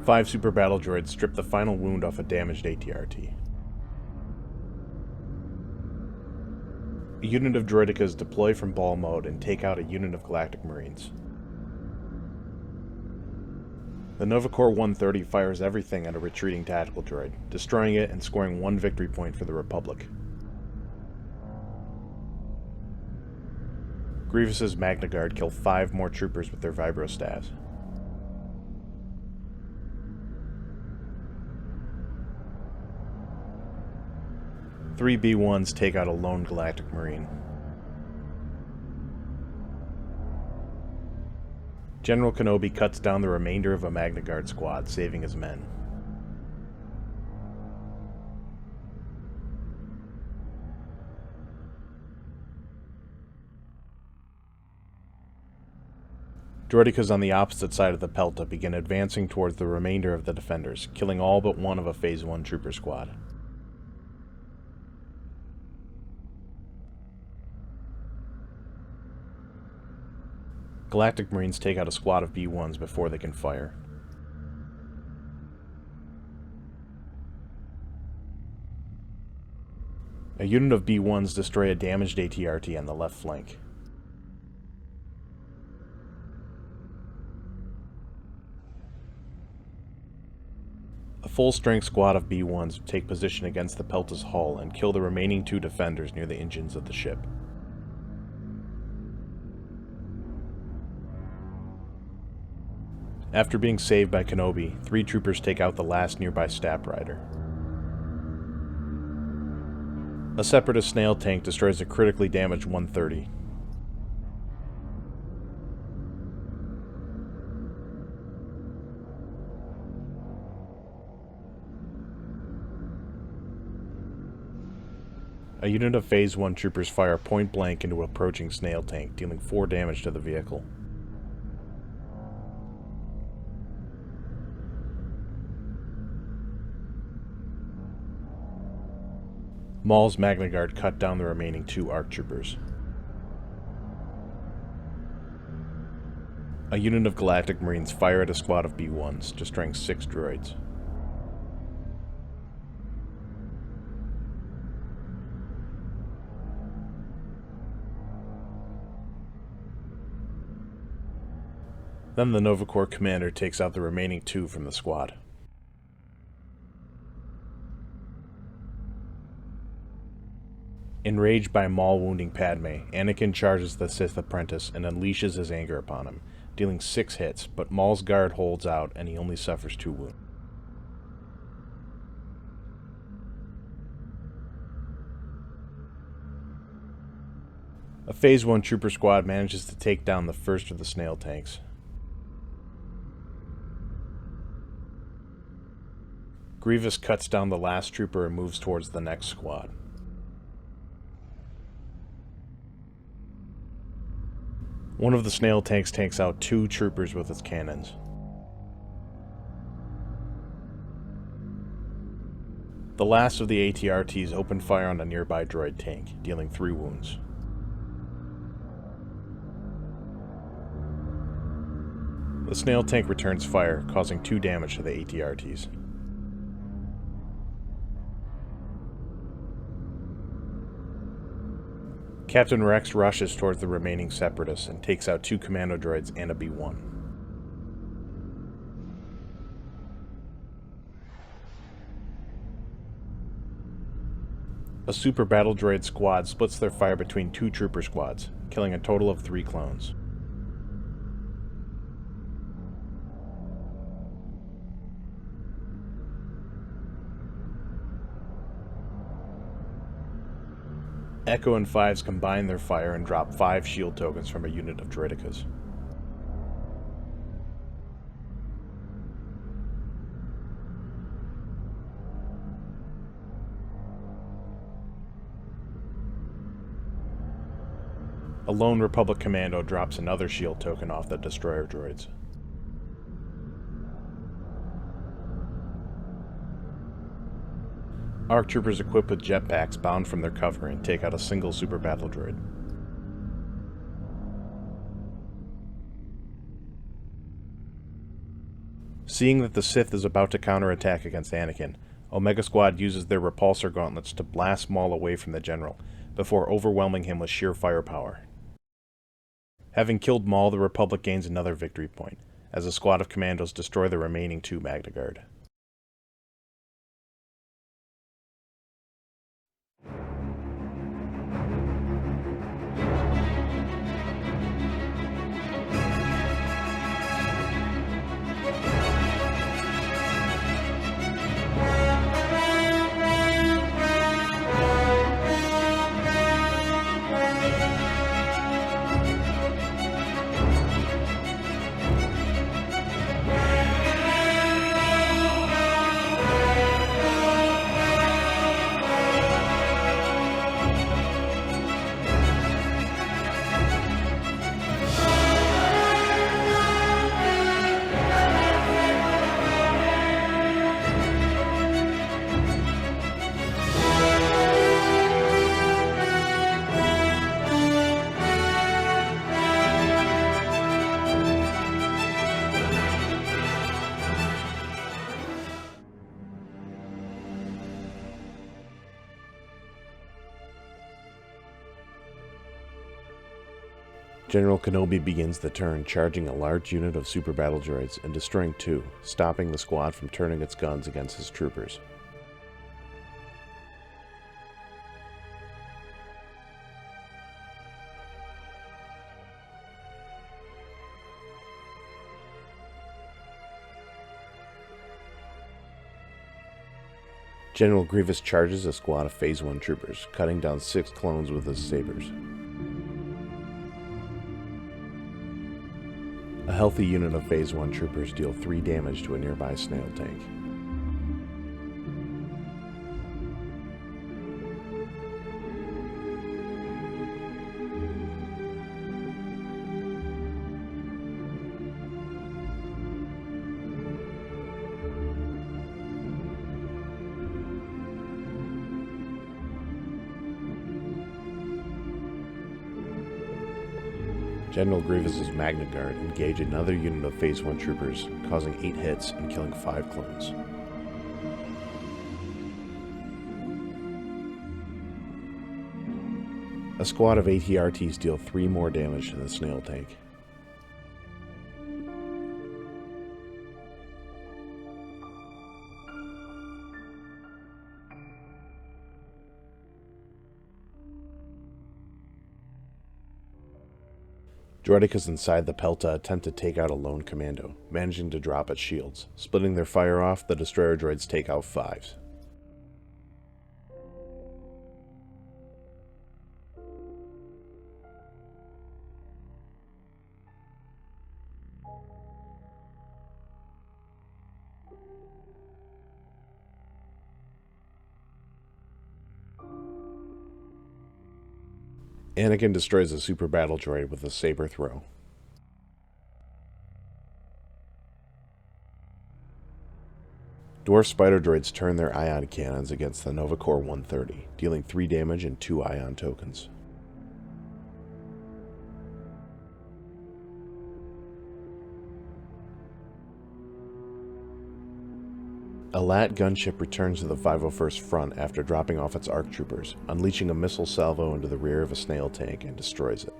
Five super battle droids strip the final wound off a damaged AT-RT. A unit of droidekas deploy from ball mode and take out a unit of Galactic Marines. The Novacore 130 fires everything at a retreating tactical droid, destroying it and scoring 1 victory point for the Republic. Grievous's Magna Guard kill 5 more troopers with their vibro staves. Three B-1s take out a lone Galactic Marine. General Kenobi cuts down the remainder of a Magna Guard squad, saving his men. Droidekas on the opposite side of the Pelta begin advancing towards the remainder of the defenders, killing all but one of a Phase 1 trooper squad. Galactic Marines take out a squad of B-1s before they can fire. A unit of B-1s destroy a damaged ATRT on the left flank. A full-strength squad of B-1s take position against the Pelta's hull and kill the remaining 2 defenders near the engines of the ship. After being saved by Kenobi, 3 troopers take out the last nearby Stab Rider. A Separatist snail tank destroys a critically damaged 130. A unit of Phase 1 troopers fire point blank into an approaching snail tank, dealing 4 damage to the vehicle. Maul's Magna Guard cut down the remaining 2 ARC troopers. A unit of Galactic Marines fire at a squad of B-1s, destroying 6 droids. Then the Nova Corps commander takes out the remaining 2 from the squad. Enraged by Maul wounding Padme, Anakin charges the Sith apprentice and unleashes his anger upon him, dealing 6 hits, but Maul's guard holds out and he only suffers 2 wounds. A Phase 1 trooper squad manages to take down the first of the snail tanks. Grievous cuts down the last trooper and moves towards the next squad. One of the snail tanks takes out 2 troopers with its cannons. The last of the ATRTs opened fire on a nearby droid tank, dealing 3 wounds. The snail tank returns fire, causing 2 damage to the ATRTs. Captain Rex rushes towards the remaining Separatists and takes out 2 commando droids and a B-1. A super battle droid squad splits their fire between 2 trooper squads, killing a total of 3 clones. Echo and Fives combine their fire and drop 5 shield tokens from a unit of droidicas. A lone Republic commando drops another shield token off the destroyer droids. ARC troopers equipped with jetpacks bound from their cover and take out a single super battle droid. Seeing that the Sith is about to counterattack against Anakin, Omega Squad uses their repulsor gauntlets to blast Maul away from the general, before overwhelming him with sheer firepower. Having killed Maul, the Republic gains another victory point, as a squad of commandos destroy the remaining 2 Magna Guard. General Kenobi begins the turn charging a large unit of super battle droids and destroying 2, stopping the squad from turning its guns against his troopers. General Grievous charges a squad of Phase 1 troopers, cutting down 6 clones with his sabers. A healthy unit of Phase 1 troopers deal 3 damage to a nearby snail tank. General Grievous's Magna Guard engage another unit of Phase 1 troopers, causing 8 hits and killing 5 clones. A squad of AT-RTs deal 3 more damage to the snail tank. Droidicas inside the Pelta attempt to take out a lone commando, managing to drop its shields. Splitting their fire off, the destroyer droids take out 5s. Anakin destroys a super battle droid with a saber throw. Dwarf spider droids turn their ion cannons against the Nova Corps 130, dealing 3 damage and 2 ion tokens. A LAT gunship returns to the 501st Front after dropping off its ARC troopers, unleashing a missile salvo into the rear of a snail tank and destroys it.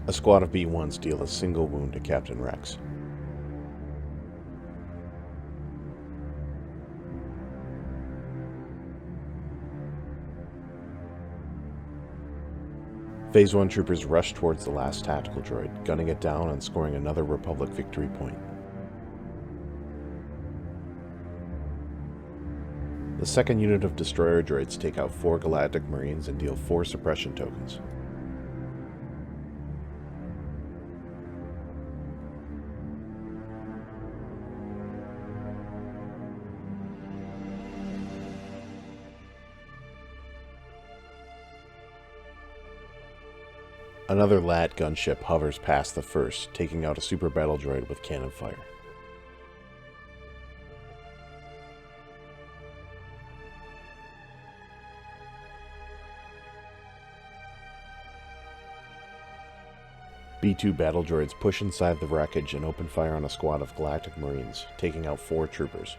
A squad of B-1s deal a single wound to Captain Rex. Phase 1 troopers rush towards the last tactical droid, gunning it down and scoring another Republic victory point. The second unit of destroyer droids take out 4 Galactic Marines and deal 4 suppression tokens. Another LAT gunship hovers past the first, taking out a super battle droid with cannon fire. B-2 battle droids push inside the wreckage and open fire on a squad of Galactic Marines, taking out 4 troopers.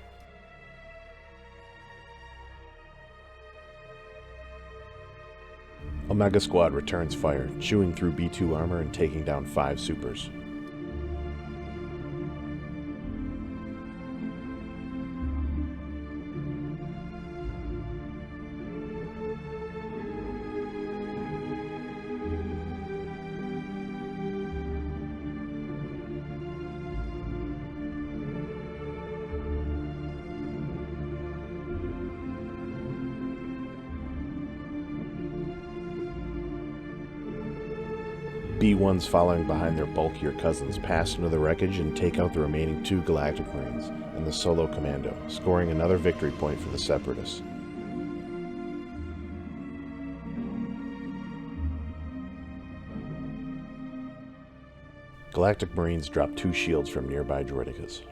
Omega Squad returns fire, chewing through B-2 armor and taking down 5 supers. B-1s following behind their bulkier cousins pass into the wreckage and take out the remaining 2 Galactic Marines and the solo commando, scoring another victory point for the Separatists. Galactic Marines drop 2 shields from nearby droidicas.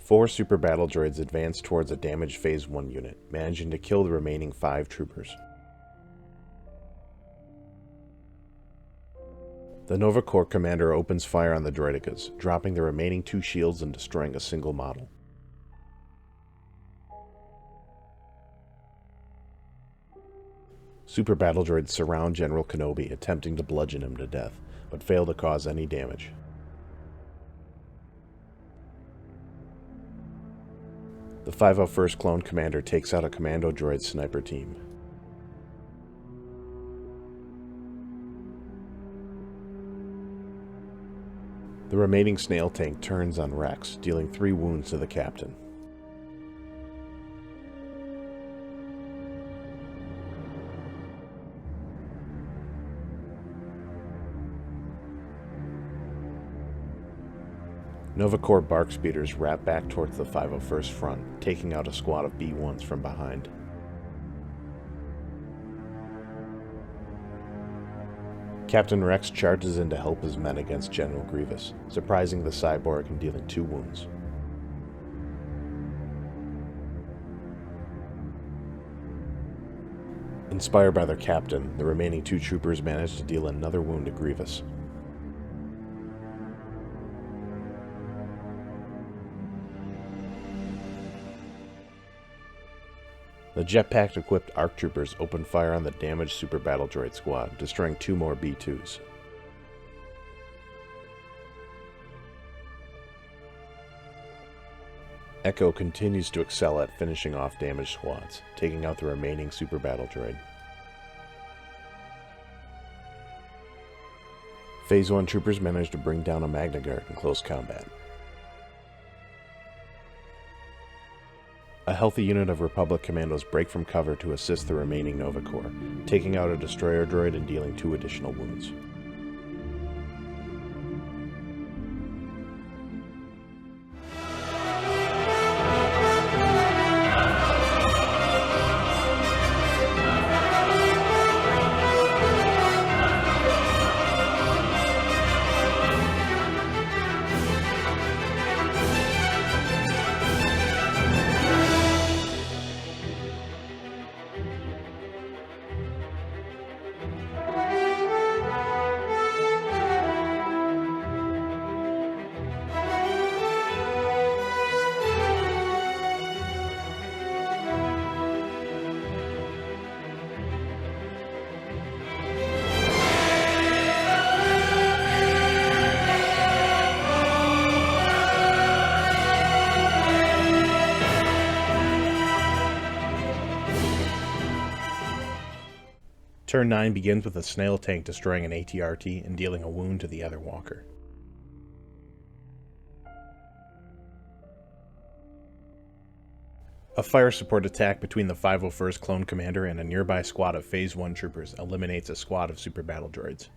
Four super battle droids advance towards a damaged Phase 1 unit, managing to kill the remaining 5 troopers. The Nova Corps commander opens fire on the droidekas, dropping the remaining 2 shields and destroying a single model. Super battle droids surround General Kenobi, attempting to bludgeon him to death, but fail to cause any damage. The 501st Clone Commander takes out a commando droid sniper team. The remaining snail tank turns on Rex, dealing 3 wounds to the captain. Nova Corps bark speeders wrap back towards the 501st front, taking out a squad of B-1s from behind. Captain Rex charges in to help his men against General Grievous, surprising the cyborg and dealing 2 wounds. Inspired by their captain, the remaining 2 troopers manage to deal another wound to Grievous. The jetpack-equipped ARC troopers open fire on the damaged Super Battle Droid squad, destroying 2 more B-2s. Echo continues to excel at finishing off damaged squads, taking out the remaining Super Battle Droid. Phase 1 troopers manage to bring down a Magna Guard in close combat. A healthy unit of Republic commandos break from cover to assist the remaining Nova Corps, taking out a destroyer droid and dealing 2 additional wounds. Turn 9 begins with a snail tank destroying an AT-RT and dealing a wound to the other walker. A fire support attack between the 501st Clone Commander and a nearby squad of Phase 1 troopers eliminates a squad of Super Battle Droids.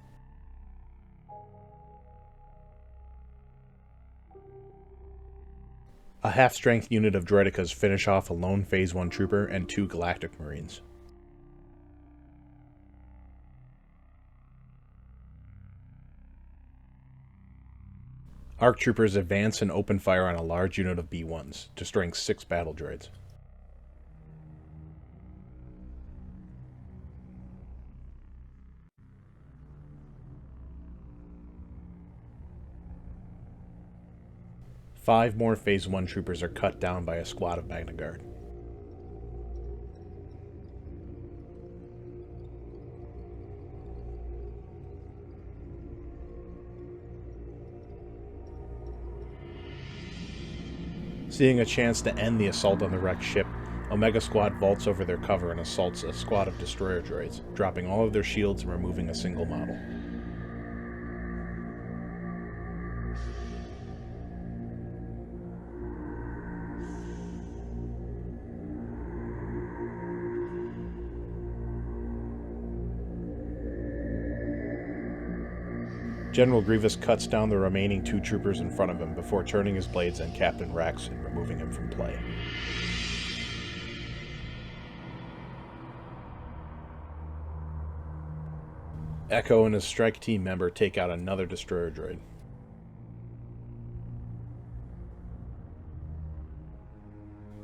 A half-strength unit of droidekas finish off a lone Phase 1 trooper and 2 Galactic Marines. ARC troopers advance and open fire on a large unit of B-1s, destroying 6 battle droids. Five more Phase 1 troopers are cut down by a squad of Magna Guard. Seeing a chance to end the assault on the wrecked ship, Omega Squad vaults over their cover and assaults a squad of destroyer droids, dropping all of their shields and removing a single model. General Grievous cuts down the remaining 2 troopers in front of him before turning his blades on Captain Rex and removing him from play. Echo and his strike team member take out another destroyer droid.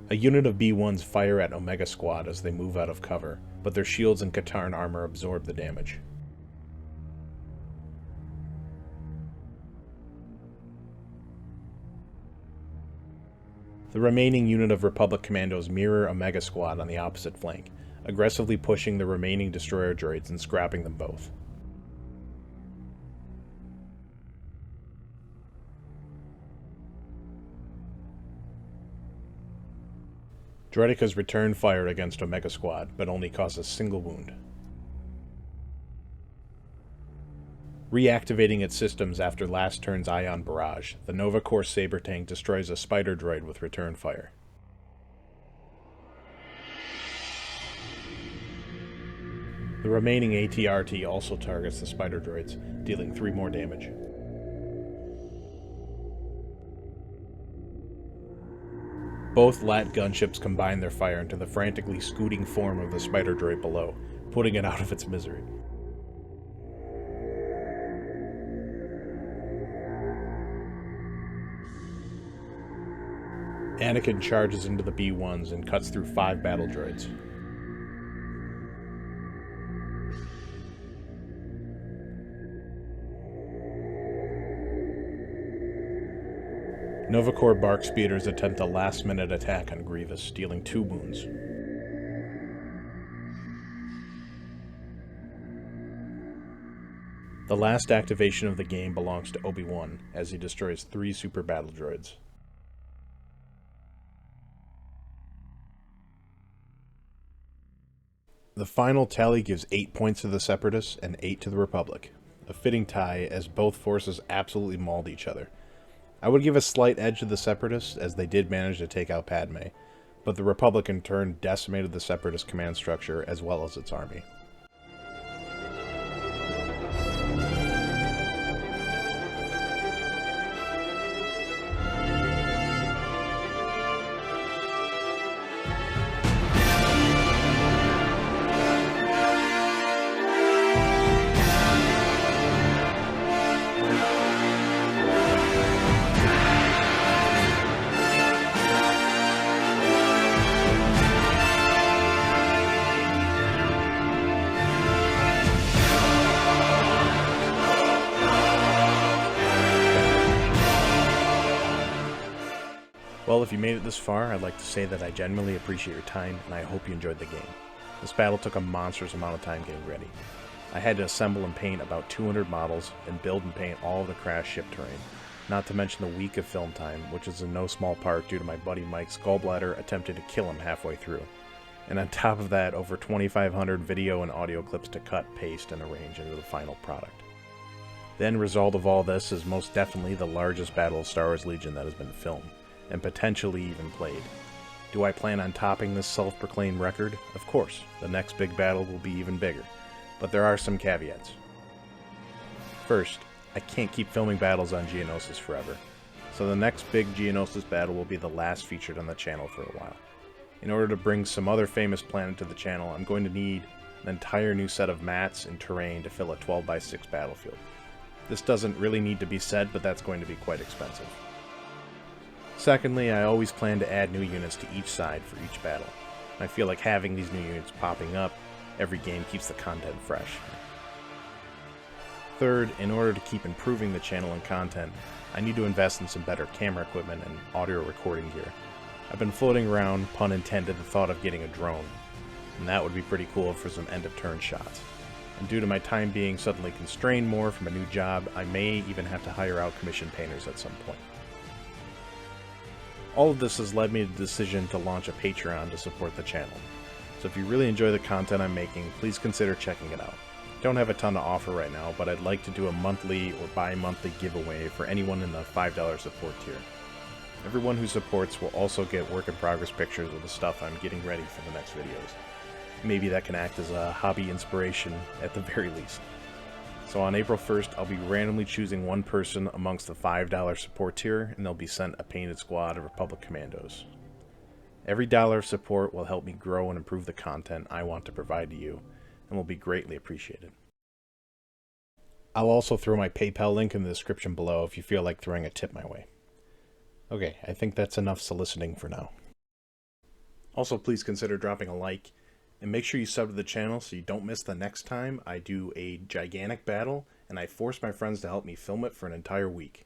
A unit of B-1s fire at Omega Squad as they move out of cover, but their shields and Katarn armor absorb the damage. The remaining unit of Republic commandos mirror a mega squad on the opposite flank, aggressively pushing the remaining destroyer droids and scrapping them both. Droidekas return fire against Omega Squad, but only cause a single wound. Reactivating its systems after last turn's ion barrage, the Nova Corps Saber tank destroys a spider droid with return fire. The remaining AT-RT also targets the spider droids, dealing 3 more damage. Both LAT gunships combine their fire into the frantically scooting form of the spider droid below, putting it out of its misery. Anakin charges into the B-1s and cuts through 5 battle droids. Nova Corps Bark Speeders attempt a last-minute attack on Grievous, dealing 2 wounds. The last activation of the game belongs to Obi-Wan, as he destroys 3 super battle droids. The final tally gives 8 points to the Separatists and 8 to the Republic. A fitting tie, as both forces absolutely mauled each other. I would give a slight edge to the Separatists, as they did manage to take out Padme, but the Republic in turn decimated the Separatist command structure as well as its army. Well, if you made it this far, I'd like to say that I genuinely appreciate your time, and I hope you enjoyed the game. This battle took a monstrous amount of time getting ready. I had to assemble and paint about 200 models, and build and paint all of the crash ship terrain, not to mention the week of film time, which is in no small part due to my buddy Mike's gallbladder attempting to kill him halfway through. And on top of that, over 2,500 video and audio clips to cut, paste, and arrange into the final product. The end result of all this is most definitely the largest battle of Star Wars Legion that has been filmed, and potentially even played. Do I plan on topping this self-proclaimed record? Of course, the next big battle will be even bigger, but there are some caveats. First, I can't keep filming battles on Geonosis forever, so the next big Geonosis battle will be the last featured on the channel for a while. In order to bring some other famous planet to the channel, I'm going to need an entire new set of mats and terrain to fill a 12x6 battlefield. This doesn't really need to be said, but that's going to be quite expensive. Secondly, I always plan to add new units to each side for each battle. I feel like having these new units popping up every game keeps the content fresh. Third, in order to keep improving the channel and content, I need to invest in some better camera equipment and audio recording gear. I've been floating around, pun intended, the thought of getting a drone, and that would be pretty cool for some end-of-turn shots. And due to my time being suddenly constrained more from a new job, I may even have to hire out commissioned painters at some point. All of this has led me to the decision to launch a Patreon to support the channel. So if you really enjoy the content I'm making, please consider checking it out. Don't have a ton to offer right now, but I'd like to do a monthly or bi-monthly giveaway for anyone in the $5 support tier. Everyone who supports will also get work-in-progress pictures of the stuff I'm getting ready for the next videos. Maybe that can act as a hobby inspiration at the very least. So on April 1st, I'll be randomly choosing one person amongst the $5 support tier, and they'll be sent a painted squad of Republic Commandos. Every dollar of support will help me grow and improve the content I want to provide to you, and will be greatly appreciated. I'll also throw my PayPal link in the description below if you feel like throwing a tip my way. Okay, I think that's enough soliciting for now. Also, please consider dropping a like, and make sure you sub to the channel so you don't miss the next time I do a gigantic battle and I force my friends to help me film it for an entire week.